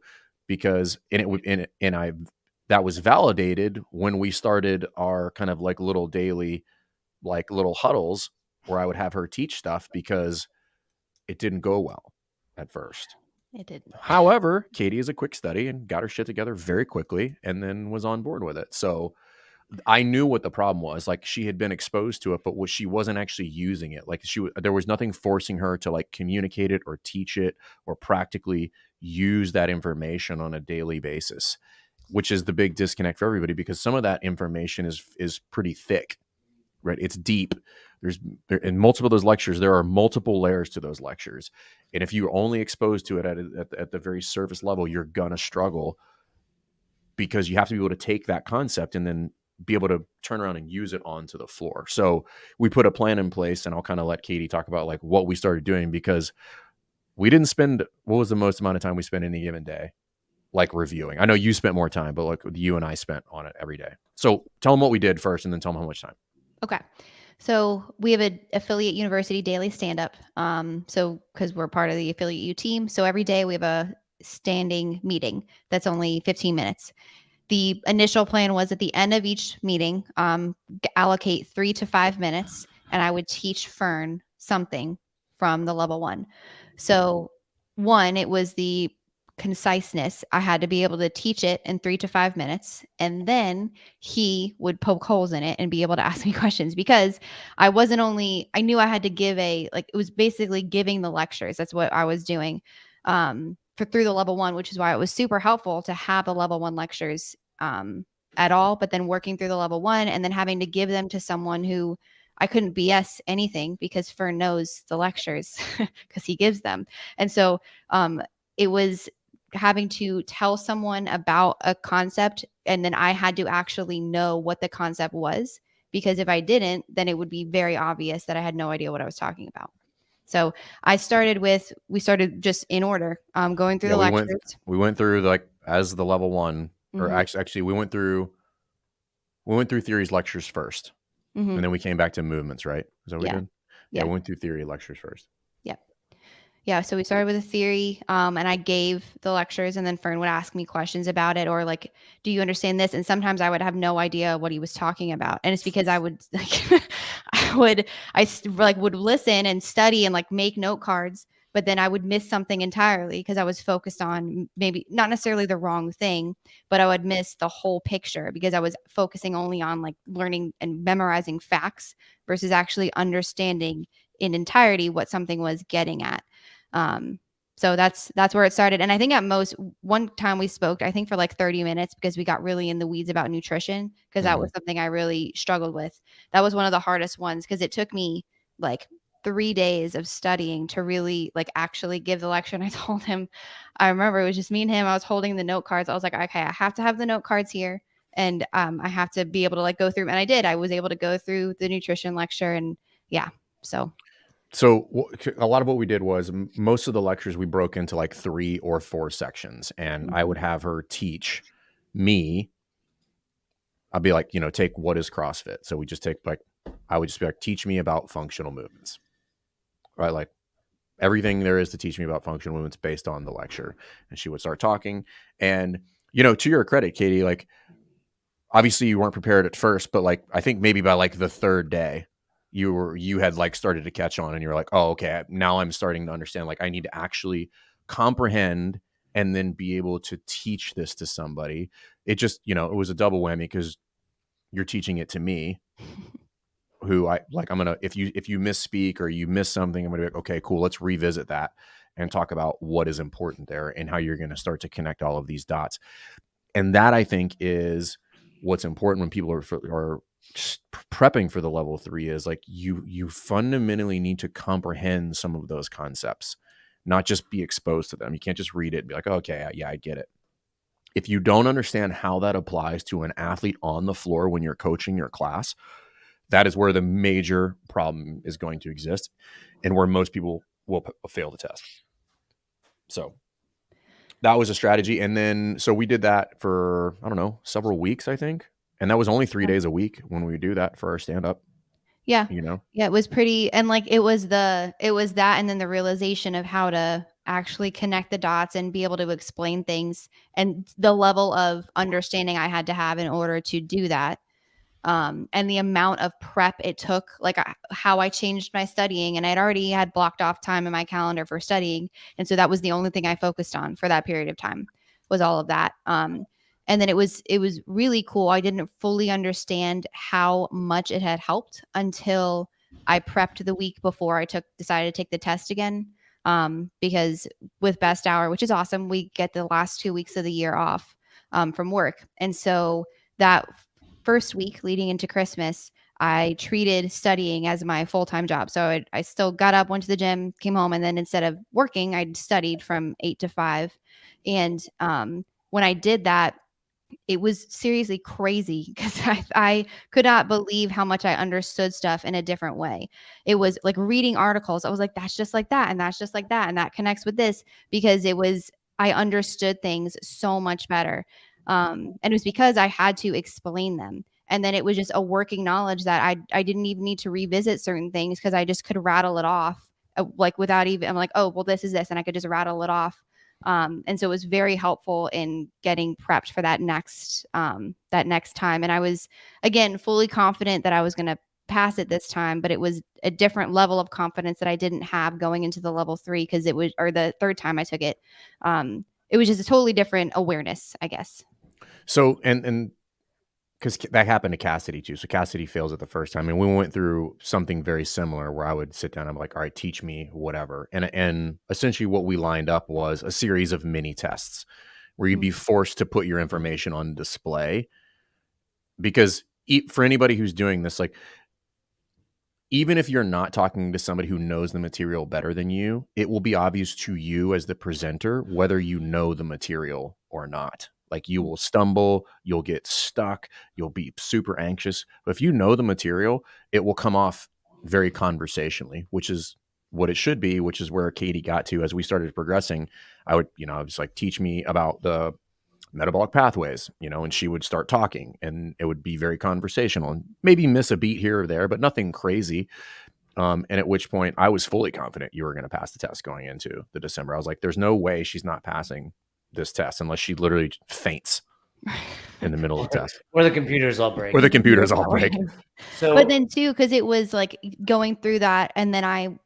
because that was validated when we started our kind of like little daily, like little huddles where I would have her teach stuff, because it didn't go well at first. It didn't. However, Katie is a quick study and got her shit together very quickly and then was on board with it. So I knew what the problem was. Like, she had been exposed to it, but she wasn't actually using it. Like, there was nothing forcing her to like communicate it or teach it or practically use that information on a daily basis, which is the big disconnect for everybody, because some of that information is pretty thick, right? It's deep. In multiple of those lectures, there are multiple layers to those lectures. And if you're only exposed to it at the very surface level, you're going to struggle, because you have to be able to take that concept and then be able to turn around and use it onto the floor. So we put a plan in place, and I'll kind of let Katie talk about like what we started doing, because we didn't spend, what was the most amount of time we spent in a given day? Like reviewing. I know you spent more time, but like you and I spent on it every day. So tell them what we did first, and then tell them how much time. Okay. So we have an affiliate university daily stand-up. So because we're part of the affiliate U team, so every day we have a standing meeting that's only 15 minutes. The initial plan was at the end of each meeting, allocate 3 to 5 minutes, and I would teach Fern something from the level 1. So one, it was the conciseness. I had to be able to teach it in 3 to 5 minutes, and then he would poke holes in it and be able to ask me questions, because I knew I had to give it was basically giving the lectures. That's what I was doing through the level 1, which is why it was super helpful to have the level 1 lectures at all, but then working through the level 1 and then having to give them to someone who I couldn't BS anything, because Fern knows the lectures because he gives them. And so it was having to tell someone about a concept, and then I had to actually know what the concept was, because if I didn't, then it would be very obvious that I had no idea what I was talking about. So we started just in order, going through the lectures. We went through like as the level 1, or actually we went through theories lectures first, and then we came back to movements, right? Is that what we did? Yeah, we went through theory lectures first. Yeah, so we started with a theory, and I gave the lectures, and then Fern would ask me questions about it, or like, do you understand this? And sometimes I would have no idea what he was talking about, and it's because I would would listen and study and like make note cards, but then I would miss something entirely because I was focused on maybe not necessarily the wrong thing, but I would miss the whole picture because I was focusing only on like learning and memorizing facts versus actually understanding in entirety what something was getting at. So that's where it started. And I think at most one time we spoke, I think for like 30 minutes because we got really in the weeds about nutrition because that was something I really struggled with. That was one of the hardest ones because it took me like 3 days of studying to really like actually give the lecture. And I told him, I remember it was just me and him. I was holding the note cards. I was like, okay, I have to have the note cards here. And I have to be able to like go through. And I did. I was able to go through the nutrition lecture. And yeah, so a lot of what we did was most of the lectures we broke into like 3 or 4 sections, and I would have her teach me. I'd be like, take what is CrossFit. So we just take I would just be like, teach me about functional movements, right? Like everything there is to teach me about functional movements based on the lecture. And she would start talking. And, to your credit, Katie, like obviously you weren't prepared at first, but like, I think maybe by like the third day, you had like started to catch on and you're like, oh, okay, now I'm starting to understand, like I need to actually comprehend and then be able to teach this to somebody. It just, it was a double whammy because you're teaching it to me, who I'm gonna, if you misspeak or you miss something, I'm gonna be like, okay, cool, let's revisit that and talk about what is important there and how you're going to start to connect all of these dots. And that, I think, is what's important when people are prepping for the level 3 is like you fundamentally need to comprehend some of those concepts, not just be exposed to them. You can't just read it and be like, oh, okay, yeah, I get it. If you don't understand how that applies to an athlete on the floor when you're coaching your class, that is where the major problem is going to exist and where most people will fail the test. So that was a strategy. And then, so we did that for, I don't know, several weeks, I think. And that was only 3 days a week when we do that for our stand-up. Yeah. Yeah, it was pretty. And like, it was that, and then the realization of how to actually connect the dots and be able to explain things and the level of understanding I had to have in order to do that. And the amount of prep it took, like how I changed my studying, and I'd already had blocked off time in my calendar for studying. And so that was the only thing I focused on for that period of time was all of that. And then it was really cool. I didn't fully understand how much it had helped until I prepped the week before I decided to take the test again. Because with Best Hour, which is awesome, we get the last 2 weeks of the year off from work. And so that first week leading into Christmas, I treated studying as my full-time job. So I still got up, went to the gym, came home, and then instead of working, I studied from 8 to 5. And when I did that, it was seriously crazy because I could not believe how much I understood stuff in a different way. It was like reading articles. I was like, that's just like that. And that's just like that. And that connects with this because I understood things so much better. And it was because I had to explain them. And then it was just a working knowledge that I didn't even need to revisit certain things because I just could rattle it off like without even, I'm like, oh, well, this is this. And I could just rattle it off. And so it was very helpful in getting prepped for that next time. And I was, again, fully confident that I was going to pass it this time, but it was a different level of confidence that I didn't have going into the level 3 because or the third time I took it. It was just a totally different awareness, I guess. So, and because that happened to Cassidy too. So Cassidy fails it the first time. And we went through something very similar where I would sit down and I'm like, all right, teach me whatever. And essentially what we lined up was a series of mini tests where you'd be forced to put your information on display. Because for anybody who's doing this, like, even if you're not talking to somebody who knows the material better than you, it will be obvious to you as the presenter whether you know the material or not. Like you will stumble, you'll get stuck, you'll be super anxious. But if you know the material, it will come off very conversationally, which is what it should be, which is where Katie got to as we started progressing. I was like, teach me about the metabolic pathways, and she would start talking and it would be very conversational and maybe miss a beat here or there, but nothing crazy. And at which point I was fully confident you were going to pass the test going into the December. I was like, there's no way she's not passing this test unless she literally faints in the middle of the test. Or the computers all break. So, but then too, because it was like going through that, and then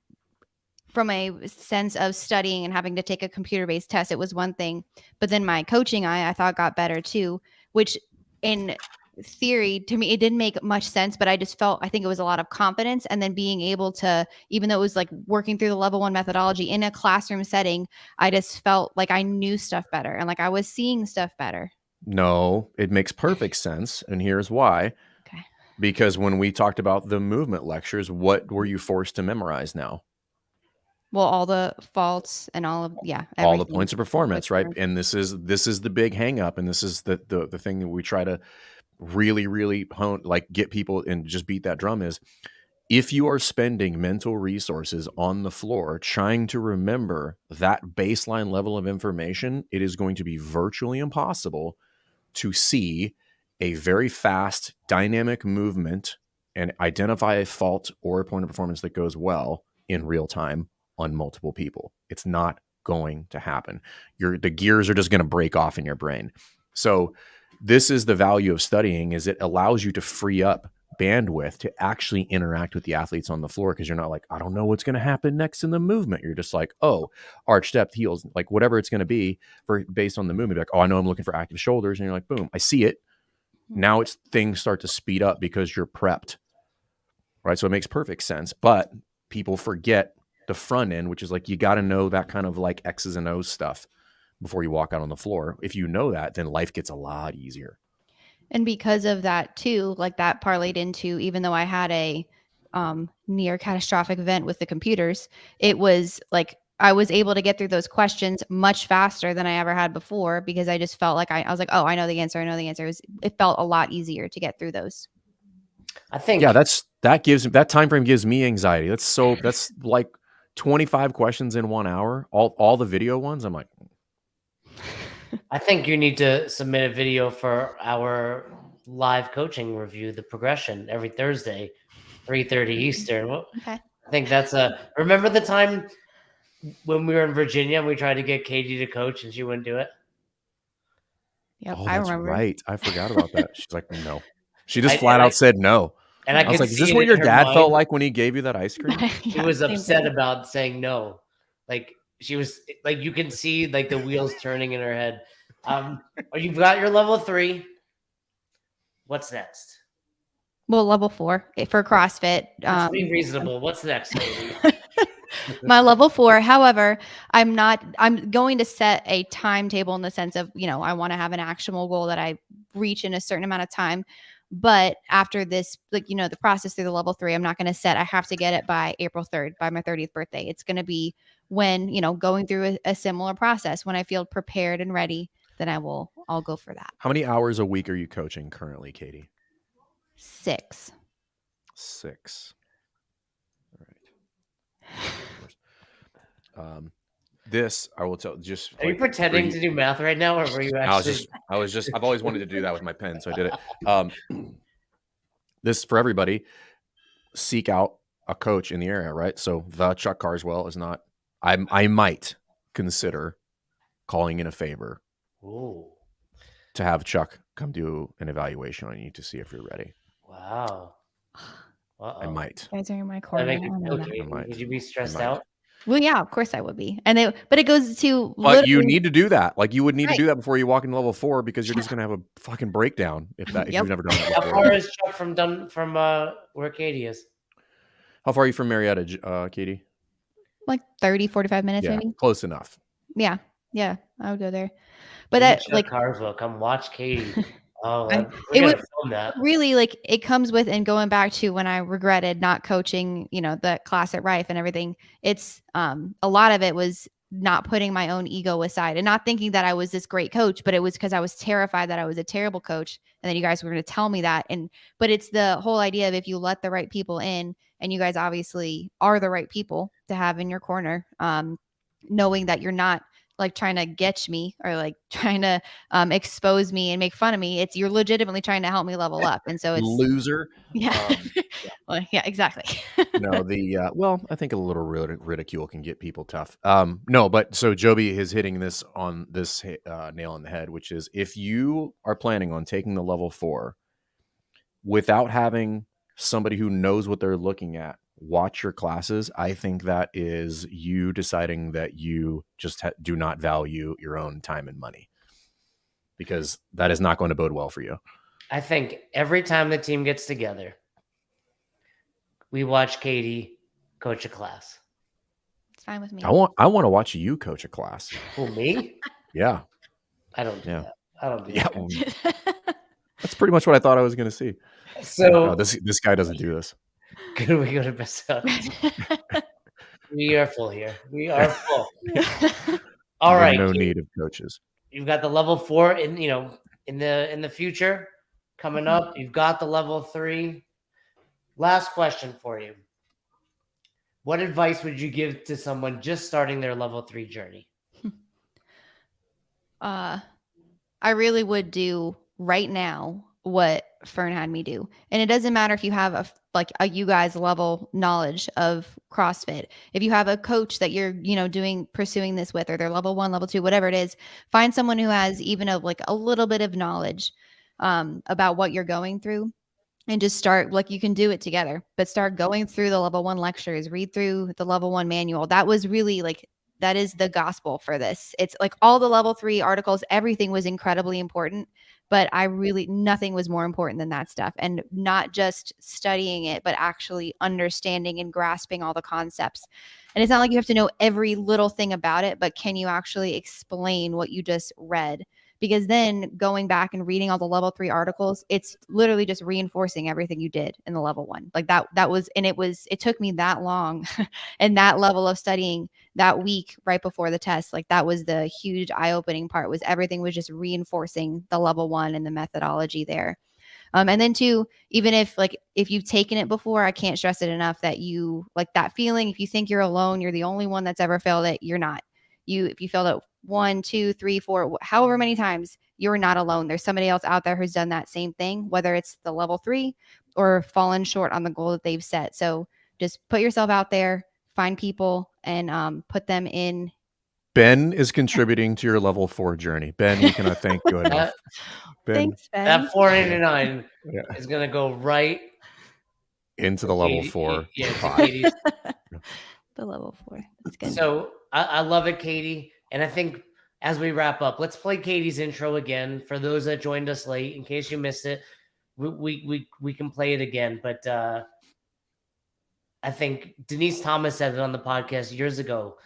from a sense of studying and having to take a computer-based test, it was one thing. But then my coaching I thought got better too, which in theory to me, it didn't make much sense, but I think it was a lot of confidence. And then being able to, even though it was like working through the level 1 methodology in a classroom setting, I just felt like I knew stuff better and like I was seeing stuff better. No, it makes perfect sense. And here's why. Okay. Because when we talked about the movement lectures, what were you forced to memorize now? Well, all the faults and all the everything. Points of performance, right? And this is the big hang up, and this is the thing that we try to really hone, like get people and just beat that drum is, if you are spending mental resources on the floor trying to remember that baseline level of information, it is going to be virtually impossible to see a very fast dynamic movement and identify a fault or a point of performance that goes well in real time on multiple people. It's not going to happen. The gears are just going to break off in your brain. So this is the value of studying, is it allows you to free up bandwidth to actually interact with the athletes on the floor, because you're not like, I don't know what's going to happen next in the movement. You're just like, oh, arch, depth, heels, like whatever it's going to be based on the movement. Like, oh, I know I'm looking for active shoulders. And you're like, boom, I see it. Now things start to speed up because you're prepped, right? So it makes perfect sense. But people forget the front end, which is like, you got to know that kind of like X's and O's stuff before you walk out on the floor. If you know that, then life gets a lot easier. And because of that too, like that parlayed into, even though I had a near catastrophic event with the computers, it was like I was able to get through those questions much faster than I ever had before, because I just felt like I was like, oh, I know the answer. It felt a lot easier to get through those. I think, yeah, that time frame gives me anxiety. That's like 25 questions in 1 hour, all the video ones. I'm like, I think you need to submit a video for our live coaching review, the progression, every Thursday, 3:30 Eastern. Okay. I think that's remember the time when we were in Virginia and we tried to get Katie to coach and she wouldn't do it? Yep, I remember. Right. I forgot about that. She's like, no. She just flat out said no. And I was like, is this what your dad felt like when he gave you that ice cream? She was upset about saying no. Like, she was like, you can see like the wheels turning in her head. You've got your level 3. What's next? Well, level 4 for CrossFit. Be reasonable. What's next? My level 4. However, I'm going to set a timetable in the sense of, I want to have an actionable goal that I reach in a certain amount of time. But after this, like, the process through the level 3, I'm not going to set, I have to get it by April 3rd, by my 30th birthday. It's going to be when, going through a similar process, when I feel prepared and ready, then I'll go for that. How many hours a week are you coaching currently, Katie? 6. All right. This I will tell. Just are you pretending to do math right now, or were you actually? I've always wanted to do that with my pen, so I did it. This for everybody. Seek out a coach in the area, right? So the Chuck Carswell is not. I might consider calling in a favor. Ooh. To have Chuck come do an evaluation on you to see if you're ready. Wow. I might. You guys are in my corner. Would you be stressed out? Well, yeah, of course I would be. But it goes to. But you need to do that. Like, you would need to do that before you walk into level 4, because you're just going to have a fucking breakdown if you've never done that before. How far is Chuck from where Katie is? How far are you from Marietta, Katie? Like 30, 45 minutes, maybe. Close enough. Yeah, I would go there. But that, like, Carswell, come watch Katie. Oh, it was really like, it comes with, and going back to when I regretted not coaching, the class at Rife and everything. It's a lot of it was not putting my own ego aside and not thinking that I was this great coach, but it was because I was terrified that I was a terrible coach, and then you guys were going to tell me that. But it's the whole idea of, if you let the right people in, and you guys obviously are the right people to have in your corner, knowing that you're not like trying to get me or like trying to expose me and make fun of me. You're legitimately trying to help me level up. And so it's loser. Yeah. Well, yeah, exactly. No, I think a little ridicule can get people tough. No, but so Joby is hitting this on this nail on the head, which is, if you are planning on taking the level 4 without having somebody who knows what they're looking at watch your classes, I think that is you deciding that you just do not value your own time and money, because that is not going to bode well for you. I think every time the team gets together, we watch Katy coach a class. It's fine with me. I want to watch you coach a class. Who, me? Yeah. I don't do that. I don't do Yeah. that. Well, that's pretty much what I thought I was going to see. So no, this guy doesn't do this. Can we go to best of? We are full here. We are full. All right. No need of coaches. You've got the level 4 in the future coming up. You've got the level 3. Last question for you. What advice would you give to someone just starting their level 3 journey? I really would do right now what Fern had me do. And it doesn't matter if you have a you guys level knowledge of CrossFit. If you have a coach that you're, pursuing this with, or they're level 1, level 2, whatever it is, find someone who has even a little bit of knowledge about what you're going through. And just start, you can do it together, but start going through the level 1 lectures, read through the level 1 manual. That was really that is the gospel for this. It's all the level 3 articles, everything was incredibly important, but nothing was more important than that stuff. And not just studying it, but actually understanding and grasping all the concepts. And it's not like you have to know every little thing about it, but can you actually explain what you just read? Because then going back and reading all the level 3 articles, it's literally just reinforcing everything you did in the level 1. It took me that long and that level of studying that week right before the test. That was the huge eye-opening part, was everything was just reinforcing the level 1 and the methodology there. And then 2, even if you've taken it before, I can't stress it enough that you that feeling. If you think you're alone, you're the only one that's ever failed it, you're not. If you failed it 1, 2, 3, 4, however many times, you're not alone. There's somebody else out there who's done that same thing, whether it's the level 3 or fallen short on the goal that they've set. So just put yourself out there, find people, and put them in. Ben is contributing to your level 4 journey. Ben, we cannot thank you enough. Ben, Thanks, Ben. That $4.99 is going to go right into the level 4. Yeah, to Katy's. The level 4. That's good. So I love it, Katy. And I think as we wrap up, let's play Katy's intro again for those that joined us late. In case you missed it, we can play it again. But I think Denise Thomas said it on the podcast years ago.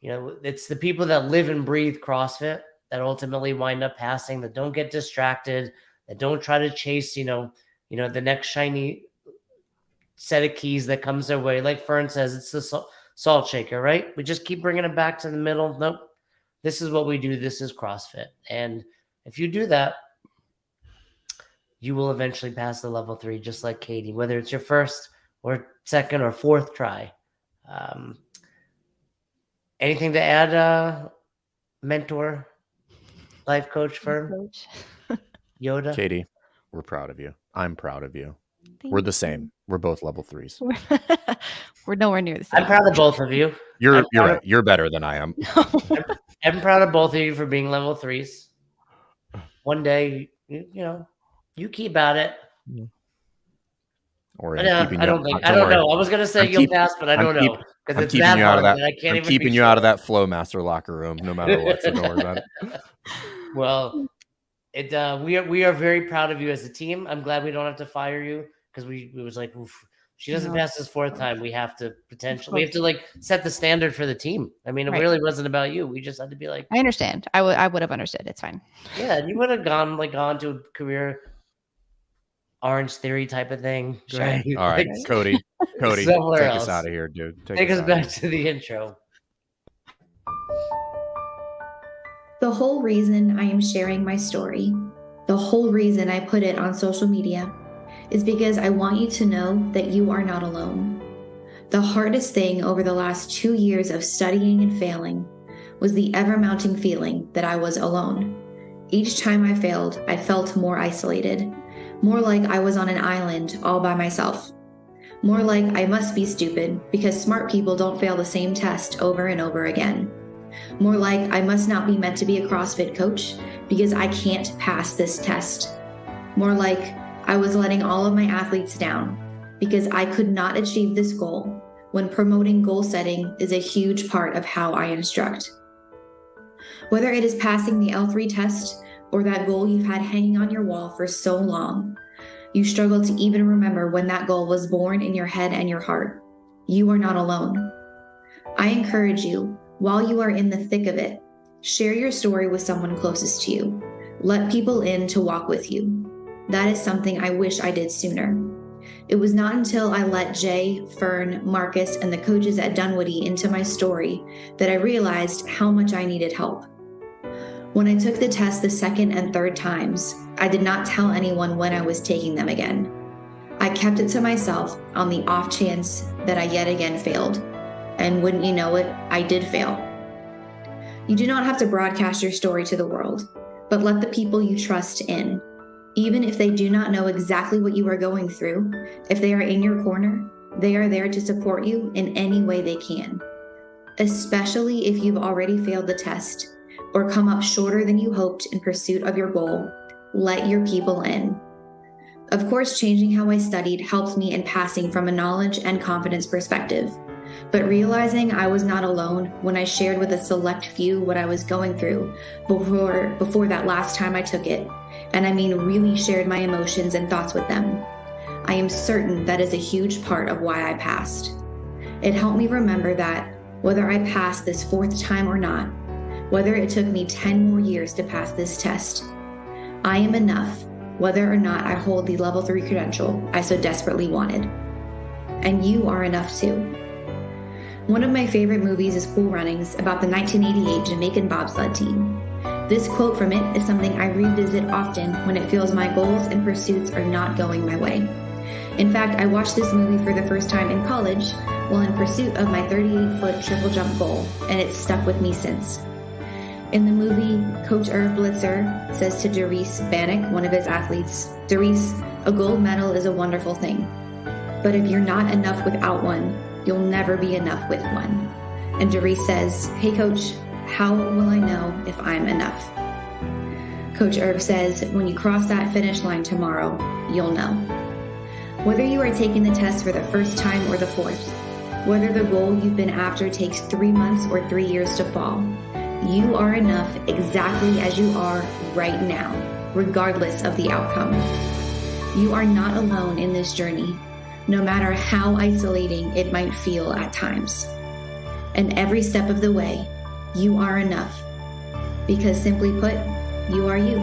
It's the people that live and breathe CrossFit that ultimately wind up passing, that don't get distracted, that don't try to chase, the next shiny set of keys that comes their way. Like Fern says, it's the salt shaker, right? We just keep bringing it back to the middle. Nope. This is what we do. This is CrossFit. And if you do that, you will eventually pass the level 3, just like Katy, whether it's your first or second or fourth try. Anything to add, mentor, life coach, Fern? Yoda? Katy, we're proud of you. I'm proud of you. We're the same. We're both level 3s. We're nowhere near the same. I'm proud of both of you. You're right. You're better than I am. I'm proud of both of you for being level 3s. One day, you keep at it. Or I don't know. I was gonna say you'll pass, but I don't know, because it's that hard that I can't even. I'm keeping you out of that Flowmaster locker room, no matter what. So don't worry about it. Well, we are very proud of you as a team. I'm glad we don't have to fire you, because we was like, oof, she doesn't pass this 4th time. We have to set the standard for the team. I mean, it really wasn't about you. We just had to be like. I understand. I would have understood. It's fine. Yeah, you would have gone to a career Orange Theory type of thing. Sure. Right? All right, Cody, take us out of here, dude. Take us back to the intro. The whole reason I am sharing my story, the whole reason I put it on social media, is because I want you to know that you are not alone. The hardest thing over the last 2 years of studying and failing was the ever-mounting feeling that I was alone. Each time I failed, I felt more isolated. More like I was on an island all by myself. More like I must be stupid because smart people don't fail the same test over and over again. More like I must not be meant to be a CrossFit coach because I can't pass this test. More like I was letting all of my athletes down because I could not achieve this goal when promoting goal setting is a huge part of how I instruct. Whether it is passing the L3 test or that goal you've had hanging on your wall for so long. You struggle to even remember when that goal was born in your head and your heart. You are not alone. I encourage you, while you are in the thick of it, share your story with someone closest to you. Let people in to walk with you. That is something I wish I did sooner. It was not until I let Jay, Fern, Marcus, and the coaches at Dunwoody into my story that I realized how much I needed help. When I took the test the second and third times, I did not tell anyone when I was taking them again. I kept it to myself on the off chance that I yet again failed. And wouldn't you know it, I did fail. You do not have to broadcast your story to the world, but let the people you trust in. Even if they do not know exactly what you are going through, if they are in your corner, they are there to support you in any way they can. Especially if you've already failed the test or come up shorter than you hoped in pursuit of your goal, let your people in. Of course, changing how I studied helped me in passing from a knowledge and confidence perspective. But realizing I was not alone when I shared with a select few what I was going through before that last time I took it, and I mean really shared my emotions and thoughts with them, I am certain that is a huge part of why I passed. It helped me remember that whether I passed this fourth time or not, whether it took me 10 more years to pass this test, I am enough whether or not I hold the level 3 credential I so desperately wanted. And you are enough too. One of my favorite movies is Cool Runnings, about the 1988 Jamaican bobsled team. This quote from it is something I revisit often when it feels my goals and pursuits are not going my way. In fact, I watched this movie for the first time in college while in pursuit of my 38-foot triple jump goal, and it's stuck with me since. In the movie, Coach Irv Blitzer says to Doris Bannock, one of his athletes, "Doris, a gold medal is a wonderful thing. But if you're not enough without one, you'll never be enough with one." And Doris says, "Hey coach, how will I know if I'm enough?" Coach Irv says, "When you cross that finish line tomorrow, you'll know." Whether you are taking the test for the first time or the fourth, whether the goal you've been after takes 3 months or 3 years to fall, you are enough exactly as you are right now, regardless of the outcome. You are not alone in this journey, no matter how isolating it might feel at times. And every step of the way, you are enough. Because simply put, you are you.